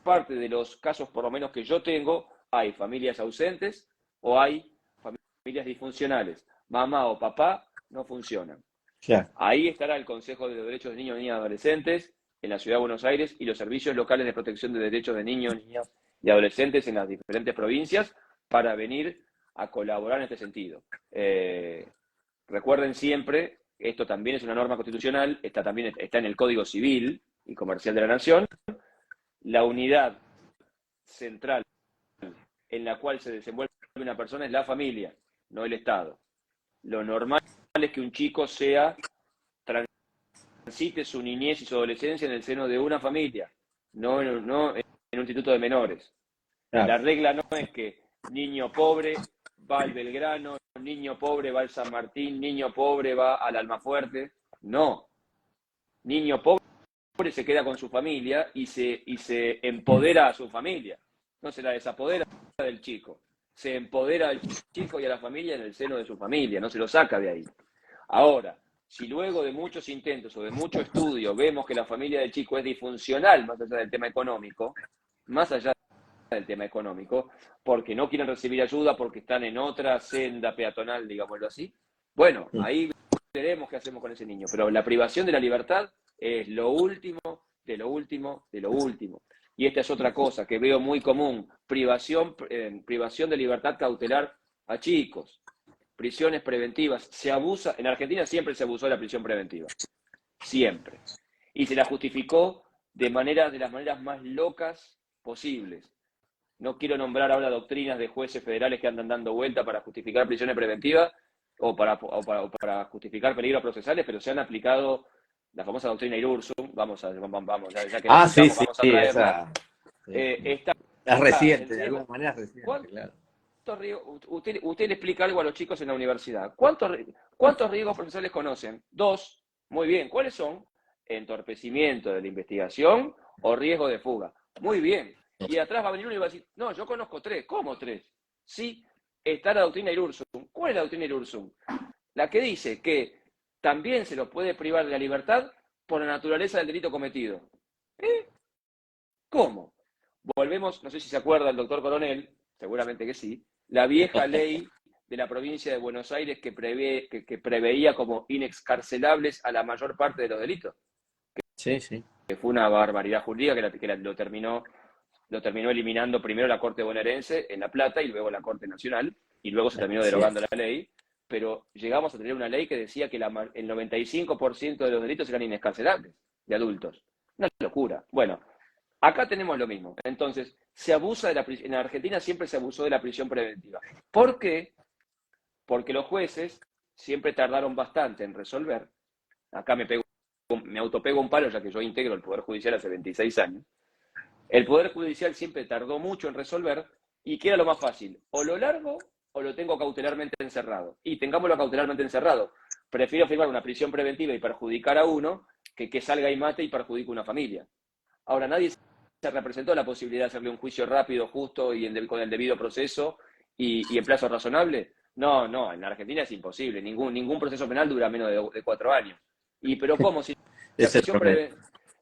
parte de los casos, por lo menos que yo tengo, hay familias ausentes o hay familias disfuncionales. Mamá o papá no funcionan. Claro. Ahí estará el Consejo de los Derechos de Niños, Niñas y Adolescentes en la Ciudad de Buenos Aires y los servicios locales de protección de derechos de niños, niñas y adolescentes en las diferentes provincias para venir a colaborar en este sentido. Recuerden siempre, esto también es una norma constitucional, está en el Código Civil y Comercial de la Nación, la unidad central en la cual se desenvuelve una persona es la familia, no el Estado. Lo normal es que un chico transite su niñez y su adolescencia en el seno de una familia, no en un instituto de menores. Claro. La regla no es que niño pobre va al Belgrano, niño pobre va al San Martín, niño pobre va al Almafuerte. No. Niño pobre se queda con su familia y se empodera a su familia. No se la desapodera del chico. Se empodera al chico y a la familia en el seno de su familia, no se lo saca de ahí. Ahora, si luego de muchos intentos o de mucho estudio vemos que la familia del chico es disfuncional, más allá del tema económico, porque no quieren recibir ayuda, porque están en otra senda peatonal, digámoslo así, bueno, ahí veremos qué hacemos con ese niño. Pero la privación de la libertad es lo último, de lo último, de lo último. Y esta es otra cosa que veo muy común, privación de libertad cautelar a chicos, prisiones preventivas. Se abusa, en Argentina siempre se abusó de la prisión preventiva, siempre. Y se la justificó de las maneras más locas posibles. No quiero nombrar ahora doctrinas de jueces federales que andan dando vuelta para justificar prisiones preventivas o para justificar peligros procesales, pero se han aplicado la famosa doctrina Irursum, ya que Sí, vamos a traerla. Es reciente, de alguna manera es reciente, claro. Usted le explica algo a los chicos en la universidad. ¿Cuántos riesgos procesales conocen? 2. Muy bien. ¿Cuáles son? Entorpecimiento de la investigación o riesgo de fuga. Muy bien. Y atrás va a venir uno y va a decir, no, yo conozco 3. ¿Cómo 3? Sí, está la doctrina Irursum. ¿Cuál es la doctrina Irursum? La que dice que también se lo puede privar de la libertad por la naturaleza del delito cometido. ¿Cómo? Volvemos, no sé si se acuerda el doctor Coronel, seguramente que sí, la vieja ley de la provincia de Buenos Aires que preveía como inexcarcelables a la mayor parte de los delitos. Sí, sí. Que fue una barbaridad jurídica que lo terminó eliminando primero la Corte bonaerense en La Plata y luego la Corte Nacional, y luego se terminó derogando la ley, pero llegamos a tener una ley que decía que el 95% de los delitos eran inexcarcelables de adultos. Una locura. Bueno, acá tenemos lo mismo. Entonces, en Argentina siempre se abusó de la prisión preventiva. ¿Por qué? Porque los jueces siempre tardaron bastante en resolver. Acá me autopego un palo, ya que yo integro el Poder Judicial hace 26 años. El Poder Judicial siempre tardó mucho en resolver, y ¿qué era lo más fácil? O lo largo o lo tengo cautelarmente encerrado. Y tengámoslo cautelarmente encerrado. Prefiero firmar una prisión preventiva y perjudicar a uno que salga y mate y perjudique a una familia. Ahora, nadie se representó la posibilidad de hacerle un juicio rápido, justo y con el debido proceso y en plazo razonable. No, en Argentina es imposible. Ningún proceso penal dura menos de 4 años. ¿Pero cómo? Si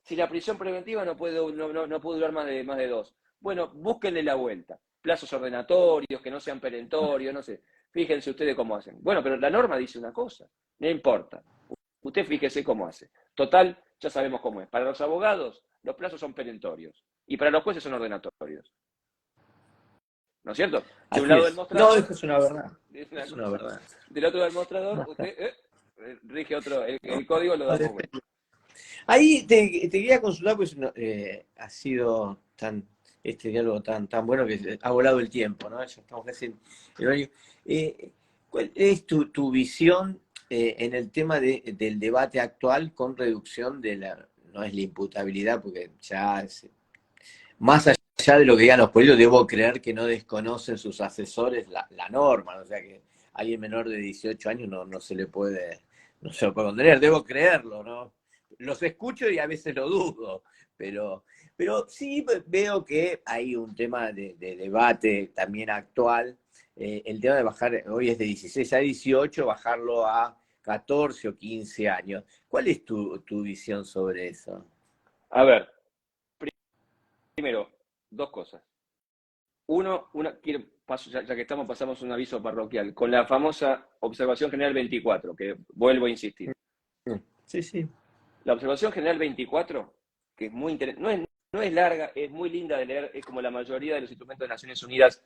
Si la prisión preventiva no puede durar más de 2. Bueno, búsquenle la vuelta. Plazos ordenatorios, que no sean perentorios, no sé. Fíjense ustedes cómo hacen. Bueno, pero la norma dice una cosa. No importa. Usted fíjese cómo hace. Total, ya sabemos cómo es. Para los abogados, los plazos son perentorios. Y para los jueces son ordenatorios. ¿No es cierto? De un lado del mostrador. No, eso es una verdad. Es una verdad. Del otro del mostrador, usted rige otro. El código lo damos vuelta. Ahí te quería consultar, pues ha sido este diálogo tan bueno que ha volado el tiempo, ¿no? Ya estamos casi en el horario. ¿Cuál es tu visión en el tema del debate actual con reducción no es la imputabilidad, porque ya es, más allá de lo que digan los políticos, debo creer que no desconocen sus asesores la norma, ¿no? O sea que alguien menor de 18 años no se le puede condenar, debo creerlo, ¿no? Los escucho y a veces lo dudo, pero sí veo que hay un tema de debate también actual, el tema de bajar, hoy es de 16 a 18, bajarlo a 14 o 15 años. ¿Cuál es tu visión sobre eso? A ver, primero, dos cosas. Uno, ya que estamos, pasamos un aviso parroquial, con la famosa observación general 24, que vuelvo a insistir. Sí, sí. La observación general 24, que es muy interesante, no es larga, es muy linda de leer, es como la mayoría de los instrumentos de Naciones Unidas,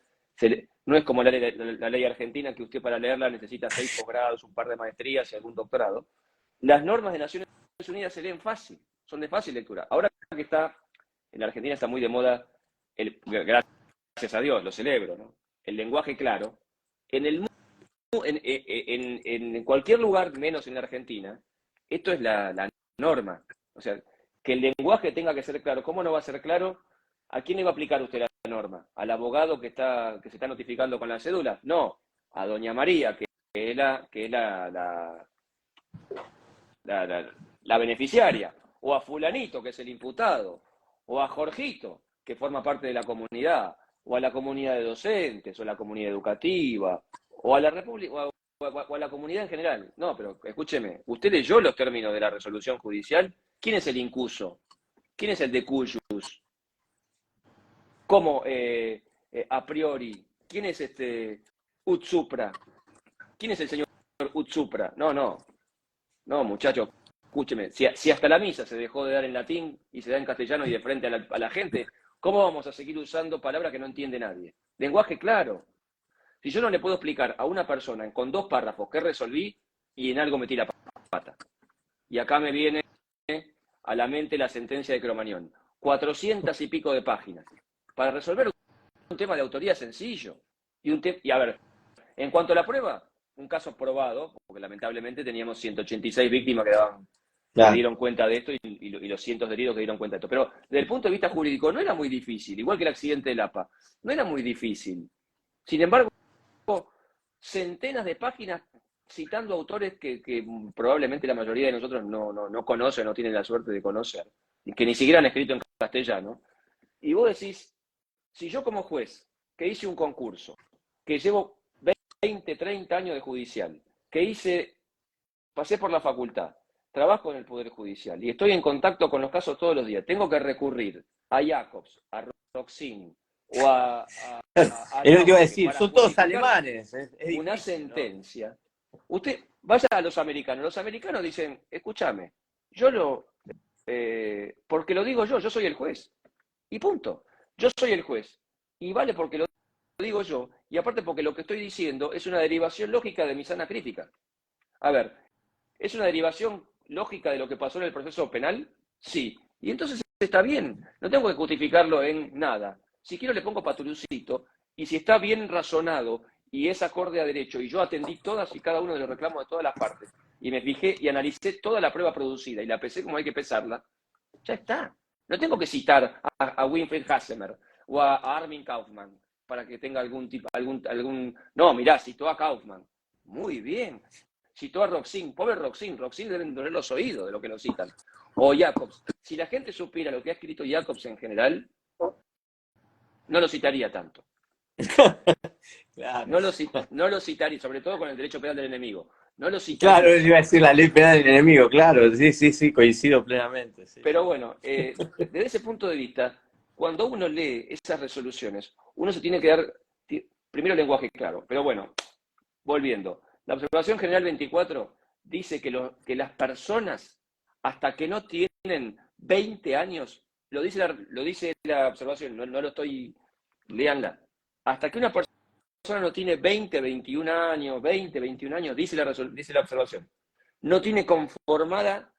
no es como la ley argentina, que usted para leerla necesita 6 posgrados, un par de maestrías y algún doctorado. Las normas de Naciones Unidas se leen fácil, son de fácil lectura. Ahora que en la Argentina está muy de moda, gracias a Dios, lo celebro, ¿no? El lenguaje claro. En cualquier lugar, menos en la Argentina, esto es la norma. O sea, que el lenguaje tenga que ser claro. ¿Cómo no va a ser claro? ¿A quién le va a aplicar usted la norma? ¿Al abogado que se está notificando con la cédula? No, a doña María, que es la beneficiaria, o a fulanito, que es el imputado, o a Jorgito, que forma parte de la comunidad, o a la comunidad de docentes, o a la comunidad educativa, o a la República, o a la comunidad en general. No, pero escúcheme, ¿usted leyó los términos de la resolución judicial? ¿Quién es el incuso? ¿Quién es el de cuyus? ¿Cómo a priori? ¿Quién es ut supra? ¿Quién es el señor ut supra? No, muchachos, escúcheme, si hasta la misa se dejó de dar en latín y se da en castellano y de frente a la gente, ¿cómo vamos a seguir usando palabras que no entiende nadie? Lenguaje claro. Si yo no le puedo explicar a una persona con 2 párrafos qué resolví, y en algo metí la pata. Y acá me viene a la mente la sentencia de Cromañón. 400 y pico de páginas. Para resolver un tema de autoría sencillo. Y a ver, en cuanto a la prueba, un caso probado, porque lamentablemente teníamos 186 víctimas que dieron cuenta de esto y los cientos de heridos que dieron cuenta de esto. Pero desde el punto de vista jurídico no era muy difícil, igual que el accidente del APA, no era muy difícil. Sin embargo, centenas de páginas citando autores que probablemente la mayoría de nosotros no conocen, no tienen la suerte de conocer, y que ni siquiera han escrito en castellano. Y vos decís, si yo como juez, que hice un concurso, que llevo 20, 30 años de judicial, pasé por la facultad, trabajo en el Poder Judicial y estoy en contacto con los casos todos los días, tengo que recurrir a Jacobs, a Roxin o a es lo que iba a decir, son todos alemanes. Es difícil, una sentencia. ¿No? Usted vaya a los americanos dicen, escúchame, porque lo digo yo soy el juez. Y punto. Yo soy el juez. Y vale porque lo digo yo, y aparte porque lo que estoy diciendo es una derivación lógica de mi sana crítica. A ver, ¿es una derivación lógica de lo que pasó en el proceso penal? Sí. Y entonces está bien. No tengo que justificarlo en nada. Si quiero le pongo patulucito, y si está bien razonado y es acorde a derecho, y yo atendí todas y cada uno de los reclamos de todas las partes, y me fijé y analicé toda la prueba producida, y la pesé como hay que pesarla, ya está. No tengo que citar a Winfried Hassemer o a Armin Kaufmann para que tenga No, mirá, citó a Kaufmann. Muy bien. Citó a Roxin. Pobre Roxin deben doler los oídos de lo que lo citan. O Jacobs. Si la gente supiera lo que ha escrito Jacobs en general, no lo citaría tanto. Claro. No lo citaría, sobre todo con el derecho penal del enemigo. no lo Claro, cicatrizan. iba a decir la ley penal del enemigo, claro, sí, sí, sí, coincido plenamente. Sí. Pero bueno, desde ese punto de vista, cuando uno lee esas resoluciones, uno se tiene que dar, primero lenguaje claro, pero bueno, volviendo. La observación general 24 dice que las personas, hasta que no tienen 20 años, lo dice la observación, no lo estoy, leanla, hasta que una persona no tiene 20, 21 años, 20, 21 años, dice la observación, no tiene conformada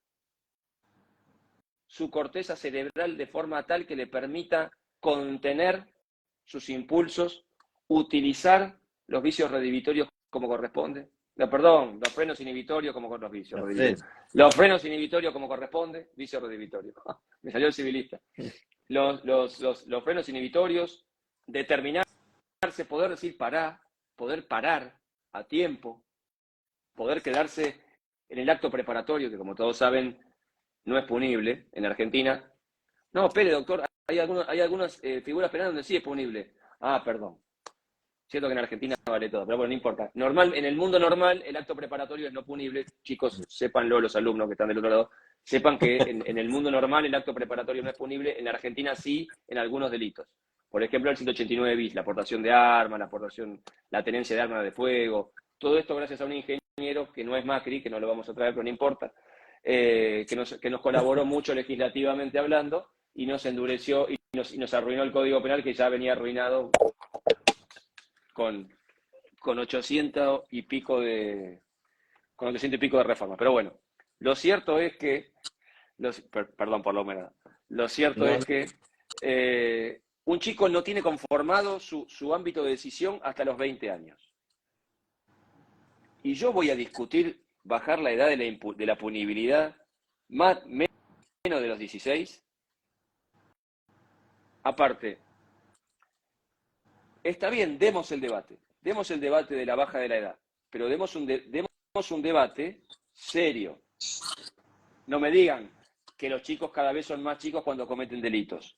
su corteza cerebral de forma tal que le permita contener sus impulsos, utilizar los vicios redivitorios como corresponde. No, perdón, los frenos inhibitorios como con los vicios redivitorios. Los frenos inhibitorios como corresponde, vicio redivitorio. Me salió el civilista. Los frenos inhibitorios, determinarse, poder decir pará, poder parar a tiempo, poder quedarse en el acto preparatorio, que como todos saben, no es punible en Argentina. No, espere, doctor, hay algunas figuras penales donde sí es punible. Ah, perdón. Cierto que en Argentina vale todo, pero bueno, no importa. En el mundo normal, el acto preparatorio es no punible. Chicos, sépanlo, los alumnos que están del otro lado, sepan que en el mundo normal el acto preparatorio no es punible. En Argentina sí, en algunos delitos. Por ejemplo, el 189 bis, la aportación de armas, la tenencia de armas de fuego. Todo esto gracias a un ingeniero que no es Macri, que no lo vamos a traer, pero no importa, que nos colaboró mucho legislativamente hablando y nos endureció y nos arruinó el Código Penal, que ya venía arruinado con 800 y pico de reformas. Pero bueno, lo cierto es que, perdón por la humedad, lo cierto es que un chico no tiene conformado su ámbito de decisión hasta los 20 años. Y yo voy a discutir bajar la edad de la punibilidad menos de los 16. Aparte, está bien, demos el debate de la baja de la edad, pero demos un debate serio. No me digan que los chicos cada vez son más chicos cuando cometen delitos.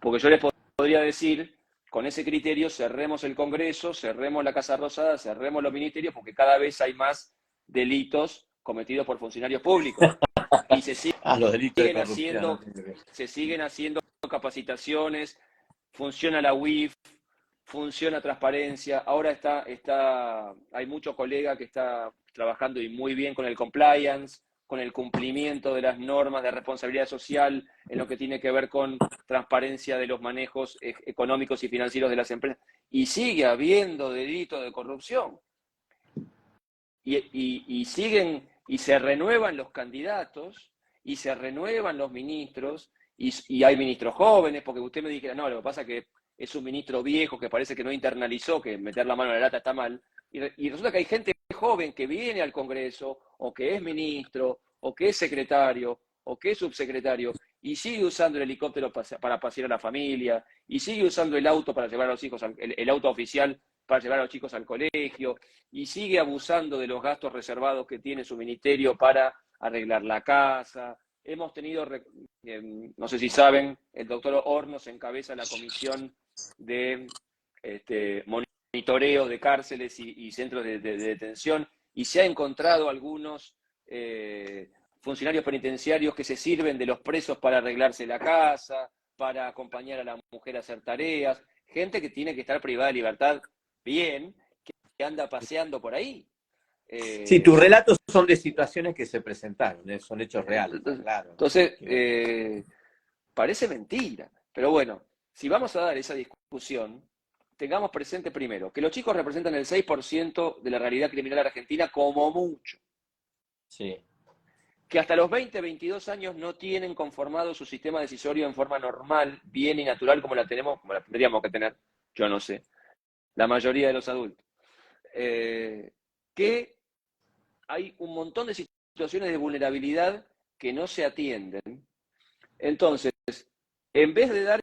Porque yo les podría decir, con ese criterio, cerremos el Congreso, cerremos la Casa Rosada, cerremos los ministerios, porque cada vez hay más delitos cometidos por funcionarios públicos. Y los delitos de corrupción. se siguen haciendo capacitaciones, funciona la UIF, funciona transparencia, ahora hay muchos colegas que está trabajando y muy bien con el compliance, con el cumplimiento de las normas de responsabilidad social en lo que tiene que ver con transparencia de los manejos económicos y financieros de las empresas. Y sigue habiendo delitos de corrupción. Y siguen, y se renuevan los candidatos, y se renuevan los ministros, y hay ministros jóvenes, porque usted me dijera, no, lo que pasa es que es un ministro viejo que parece que no internalizó que meter la mano en la lata está mal, y resulta que hay gente joven que viene al Congreso, o que es ministro, o que es secretario, o que es subsecretario, y sigue usando el helicóptero para pasear a la familia, y sigue usando el auto para llevar a los hijos, el auto oficial para llevar a los chicos al colegio, y sigue abusando de los gastos reservados que tiene su ministerio para arreglar la casa. Hemos tenido, no sé si saben, el doctor Hornos encabeza la comisión de monitoreo de cárceles y centros de detención, y se ha encontrado algunos funcionarios penitenciarios que se sirven de los presos para arreglarse la casa, para acompañar a la mujer a hacer tareas, gente que tiene que estar privada de libertad bien, que anda paseando por ahí. Sí, tus relatos son de situaciones que se presentaron, son hechos reales, claro. Entonces, parece mentira. Pero bueno, si vamos a dar esa discusión, tengamos presente primero que los chicos representan el 6% de la realidad criminal argentina como mucho. Sí. Que hasta los 20, 22 años no tienen conformado su sistema decisorio en forma normal, bien y natural como la tendríamos que tener, yo no sé, la mayoría de los adultos. Que hay un montón de situaciones de vulnerabilidad que no se atienden. Entonces, en vez de dar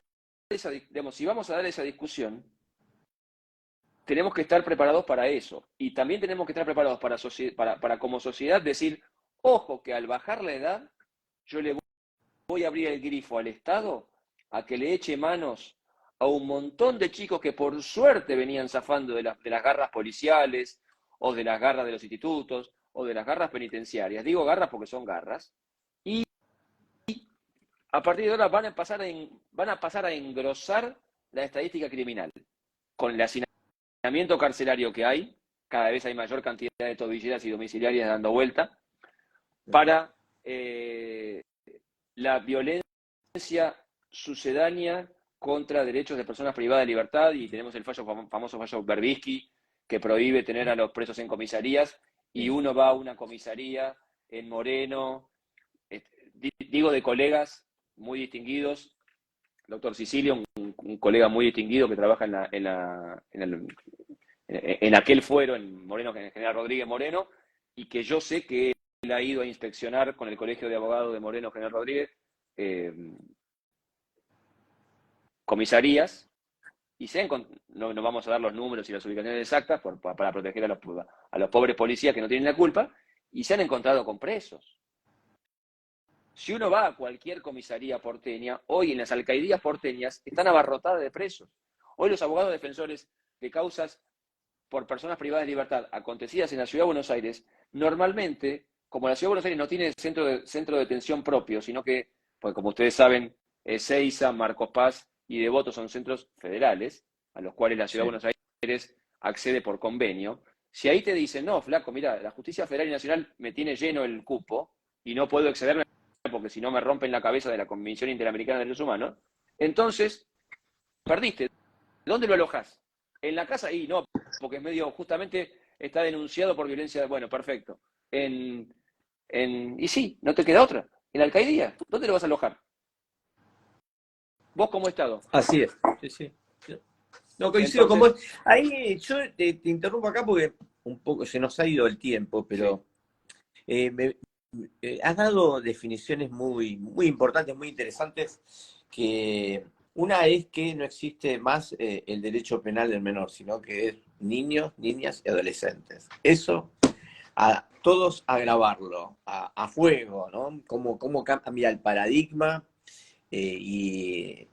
si vamos a dar esa discusión, tenemos que estar preparados para eso. Y también tenemos que estar preparados para como sociedad decir, ojo, que al bajar la edad, yo le voy a abrir el grifo al Estado a que le eche manos a un montón de chicos que por suerte venían zafando de las garras policiales, o de las garras de los institutos, o de las garras penitenciarias. Digo garras porque son garras. Y a partir de ahora van a pasar a engrosar la estadística criminal. Con el hacinamiento carcelario que hay, cada vez hay mayor cantidad de tobilleras y domiciliarias dando vuelta, para la violencia sucedánea contra derechos de personas privadas de libertad, y tenemos el famoso fallo Berbisky, que prohíbe tener a los presos en comisarías, y uno va a una comisaría en Moreno, digo de colegas muy distinguidos, doctor Sicilio, un colega muy distinguido que trabaja en aquel fuero, en Moreno, en General Rodríguez Moreno, y que yo sé que él ha ido a inspeccionar con el Colegio de Abogados de Moreno, General Rodríguez, comisarías, y no vamos a dar los números y las ubicaciones exactas para proteger a los pobres policías que no tienen la culpa, y se han encontrado con presos. Si uno va a cualquier comisaría porteña, hoy en las alcaldías porteñas están abarrotadas de presos. Hoy los abogados defensores de causas por personas privadas de libertad acontecidas en la Ciudad de Buenos Aires, normalmente, como la Ciudad de Buenos Aires no tiene centro de detención propio, sino que, pues como ustedes saben, Ezeiza, Marcos Paz y Devoto son centros federales, a los cuales la Ciudad de Buenos Aires accede por convenio. Si ahí te dicen, no, flaco, mira, la Justicia Federal y Nacional me tiene lleno el cupo y no puedo excederme porque si no me rompen la cabeza de la Convención Interamericana de Derechos Humanos, entonces, perdiste. ¿Dónde lo alojás? ¿En la casa? Y no, porque es medio, justamente está denunciado por violencia. Bueno, perfecto. Y sí, no te queda otra. En la alcaldía, ¿dónde lo vas a alojar? ¿Vos como Estado? Así es, sí, sí. No, coincido con vos. Ahí yo te interrumpo acá porque un poco se nos ha ido el tiempo, pero has dado definiciones muy, muy importantes, muy interesantes, que una es que no existe más el derecho penal del menor, sino que es niños, niñas y adolescentes. Eso, a todos a grabarlo, a fuego, ¿no? Cómo cambia el paradigma, y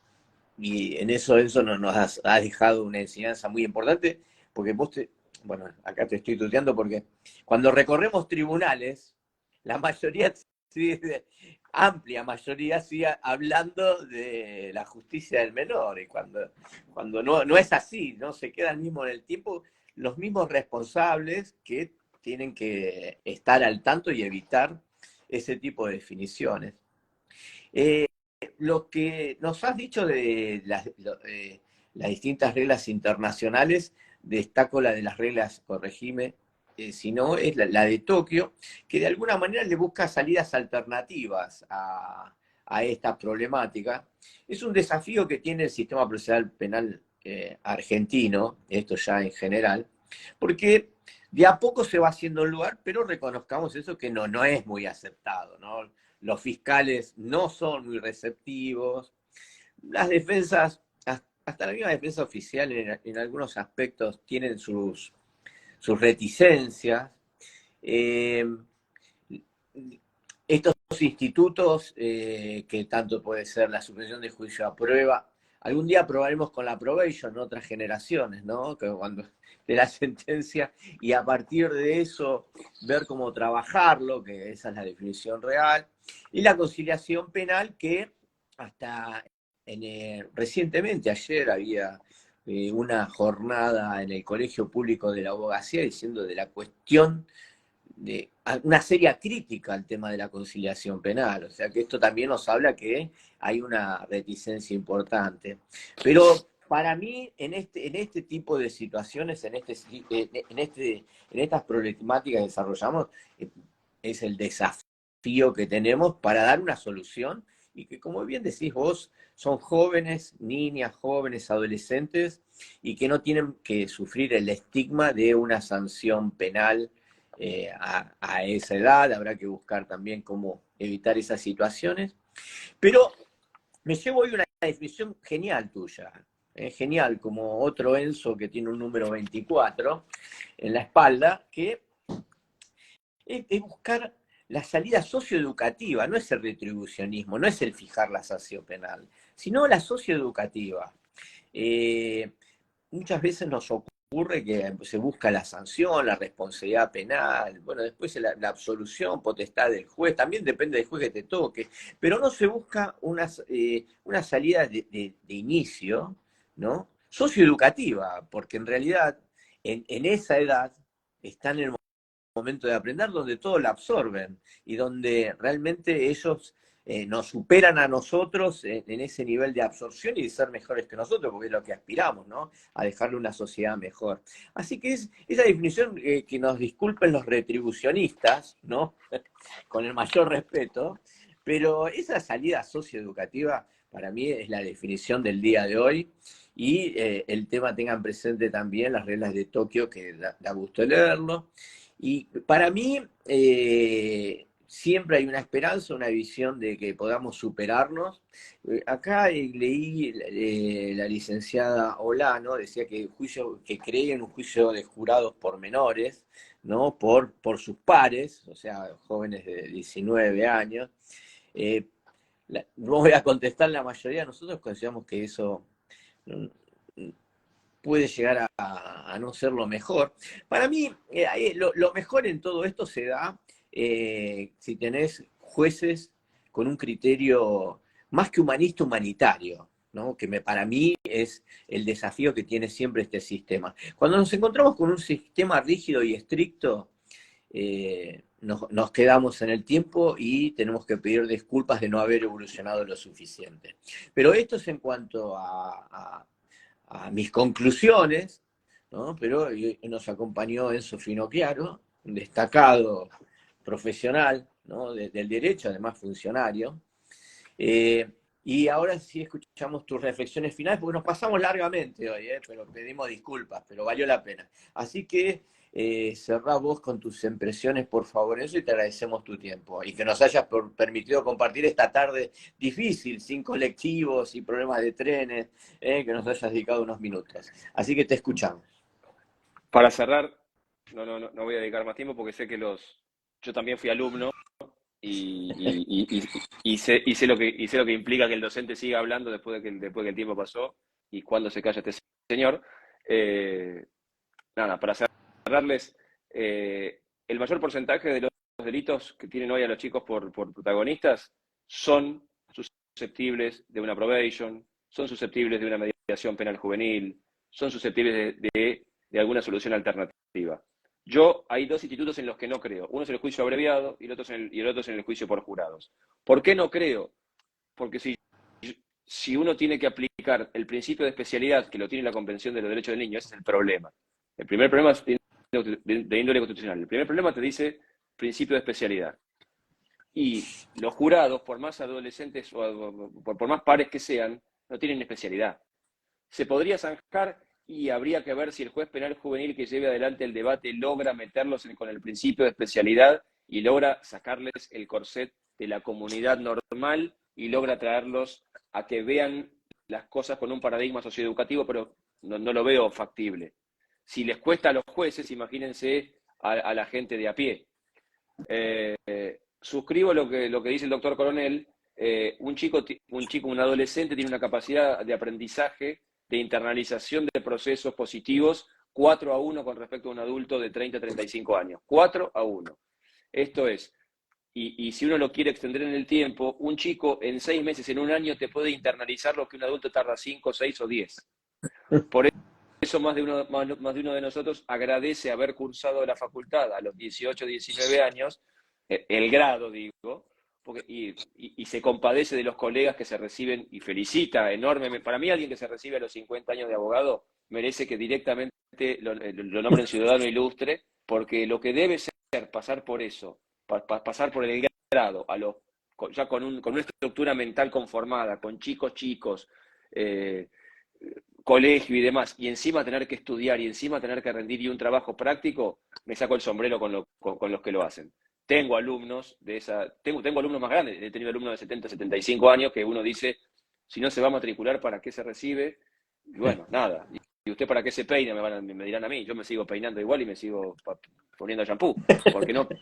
en eso nos has dejado una enseñanza muy importante, porque bueno, acá te estoy tuteando porque cuando recorremos tribunales, la mayoría, amplia mayoría, sigue hablando de la justicia del menor, y cuando no es así, no se quedan mismo en el tiempo los mismos responsables que tienen que estar al tanto y evitar ese tipo de definiciones. Lo que nos has dicho de las distintas reglas internacionales, destaco la de las reglas, corregime, si no, es la de Tokio, que de alguna manera le busca salidas alternativas a esta problemática. Es un desafío que tiene el sistema procesal penal argentino, esto ya en general, porque de a poco se va haciendo un lugar, pero reconozcamos eso que no es muy aceptado, ¿no? Los fiscales no son muy receptivos, las defensas, hasta la misma defensa oficial en algunos aspectos tienen sus reticencias. Estos institutos, que tanto puede ser la suspensión de juicio a prueba, algún día probaremos con la probation en otras generaciones, ¿no? Que cuando de la sentencia, y a partir de eso ver cómo trabajarlo, que esa es la definición real, y la conciliación penal, que hasta recientemente, ayer, había una jornada en el Colegio Público de la Abogacía diciendo de la cuestión de una seria crítica al tema de la conciliación penal. O sea que esto también nos habla que hay una reticencia importante. Pero para mí, en este tipo de situaciones, en estas problemáticas que desarrollamos, es el desafío que tenemos para dar una solución, y que, como bien decís vos, son jóvenes, niñas, jóvenes, adolescentes, y que no tienen que sufrir el estigma de una sanción penal a esa edad. Habrá que buscar también cómo evitar esas situaciones. Pero me llevo hoy una definición genial tuya, genial, como otro Enzo que tiene un número 24 en la espalda, que es buscar la salida socioeducativa, no es el retribucionismo, no es el fijar la sanción penal, sino la socioeducativa. Muchas veces nos ocurre ocurre que se busca la sanción, la responsabilidad penal, bueno, después la absolución, potestad del juez, también depende del juez que te toque, pero no se busca una salida de inicio, ¿no? Socioeducativa, porque en realidad en esa edad están en el momento de aprender donde todos la absorben y donde realmente ellos nos superan a nosotros en ese nivel de absorción y de ser mejores que nosotros, porque es lo que aspiramos, ¿no? A dejarle una sociedad mejor. Así que es esa definición que nos disculpen los retribucionistas, ¿no? Con el mayor respeto, pero esa salida socioeducativa para mí es la definición del día de hoy. Y el tema tengan presente también las reglas de Tokio, que da gusto leerlo. Y para mí siempre hay una esperanza, una visión de que podamos superarnos. Acá leí la licenciada Olano, decía que que cree en un juicio de jurados por menores, ¿no? Por sus pares, o sea, jóvenes de 19 años. No voy a contestar, la mayoría de nosotros consideramos que eso puede llegar a no ser lo mejor. Para mí, lo mejor en todo esto se da si tenés jueces con un criterio más que humanista, humanitario, ¿no? Que para mí es el desafío que tiene siempre este sistema. Cuando nos encontramos con un sistema rígido y estricto, nos quedamos en el tiempo y tenemos que pedir disculpas de no haber evolucionado lo suficiente. Pero esto es en cuanto a mis conclusiones, ¿no? Pero nos acompañó Enzo Finocchiaro, un destacado profesional, ¿no? Del derecho, además funcionario. Y ahora sí escuchamos tus reflexiones finales, porque nos pasamos largamente hoy, pero pedimos disculpas, pero valió la pena. Así que cerrá vos con tus impresiones, por favor, eso, y te agradecemos tu tiempo. Y que nos hayas permitido compartir esta tarde difícil, sin colectivos y problemas de trenes, que nos hayas dedicado unos minutos. Así que te escuchamos. Para cerrar, no voy a dedicar más tiempo porque sé que yo también fui alumno y sé lo que implica que el docente siga hablando después de que el tiempo pasó y cuando se calla este señor. Nada, para cerrarles, el mayor porcentaje de los delitos que tienen hoy a los chicos por protagonistas son susceptibles de una probation, son susceptibles de una mediación penal juvenil, son susceptibles de alguna solución alternativa. Hay dos institutos en los que no creo. Uno es el juicio abreviado y el otro es en el juicio por jurados. ¿Por qué no creo? Porque si uno tiene que aplicar el principio de especialidad que lo tiene la Convención de los Derechos del Niño, ese es el problema. El primer problema es de índole constitucional. El primer problema te dice principio de especialidad. Y los jurados, por más adolescentes o por más pares que sean, no tienen especialidad. Se podría zanjar y habría que ver si el juez penal juvenil que lleve adelante el debate logra meterlos con el principio de especialidad y logra sacarles el corset de la comunidad normal y logra traerlos a que vean las cosas con un paradigma socioeducativo, pero no lo veo factible. Si les cuesta a los jueces, imagínense a la gente de a pie. Suscribo lo que dice el doctor Coronel. Un adolescente tiene una capacidad de aprendizaje, de internalización de procesos positivos 4-1 con respecto a un adulto de 30 a 35 años. 4-1. Esto es, y si uno lo quiere extender en el tiempo, un chico en 6 meses, en un año, te puede internalizar lo que un adulto tarda 5, 6 o 10. Por eso más de uno de nosotros agradece haber cursado la facultad a los 18, 19 años, el grado, digo, y se compadece de los colegas que se reciben y felicita enormemente. Para mí, alguien que se recibe a los 50 años de abogado merece que directamente lo nombren ciudadano ilustre, porque lo que debe ser pasar por eso, pasar por el grado, ya con una estructura mental conformada, con chicos, colegio y demás, y encima tener que estudiar y encima tener que rendir y un trabajo práctico, me saco el sombrero con los que lo hacen. Tengo alumnos tengo alumnos más grandes, he tenido alumnos de 70, 75 años que uno dice, si no se va a matricular, ¿para qué se recibe? Y bueno, nada. ¿Y usted para qué se peina? Me dirán a mí. Yo me sigo peinando igual y me sigo poniendo shampoo.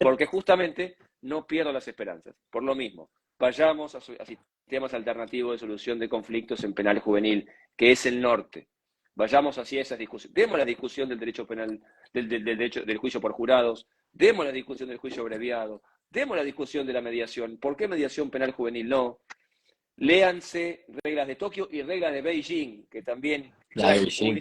Porque justamente no pierdo las esperanzas. Por lo mismo, vayamos a sistemas alternativos de solución de conflictos en penal juvenil, que es el norte. Vayamos hacia esas discusiones. Demos la discusión del derecho penal, del juicio por jurados, demos la discusión del juicio abreviado, demos la discusión de la mediación. ¿Por qué mediación penal juvenil no? Léanse reglas de Tokio y reglas de Beijing, que también es un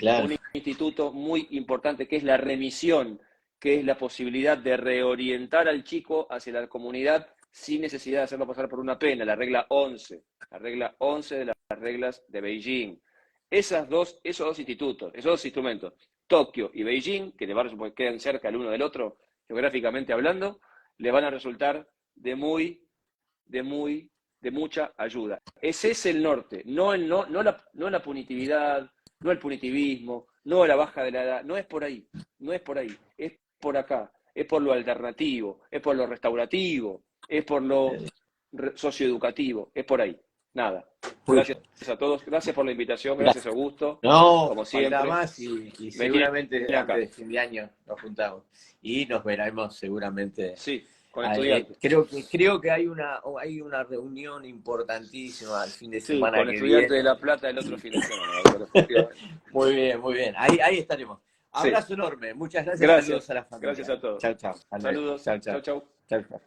instituto muy importante, que es la remisión, que es la posibilidad de reorientar al chico hacia la comunidad sin necesidad de hacerlo pasar por una pena, la regla 11 de las reglas de Beijing. Esos dos institutos, esos dos instrumentos, Tokio y Beijing, que de varios quedan cerca el uno del otro, geográficamente hablando, le van a resultar de mucha ayuda. Ese es el norte, no la punitividad, no el punitivismo, no la baja de la edad, no es por ahí, es por acá, es por lo alternativo, es por lo restaurativo, es por lo socioeducativo, es por ahí, nada. Gracias a todos, gracias por la invitación, gracias Augusto, no, como siempre. Falta más y seguramente antes de fin de año nos juntamos y nos veremos seguramente. Sí, con estudiantes. Creo que hay una reunión importantísima el fin de semana con que estudiantes viene. de La Plata el otro fin de semana. Muy bien. Ahí estaremos. Abrazo enorme. Muchas gracias. Saludos a la familia. Gracias a todos. Chao. Saludos. Chao. Chau. Chao.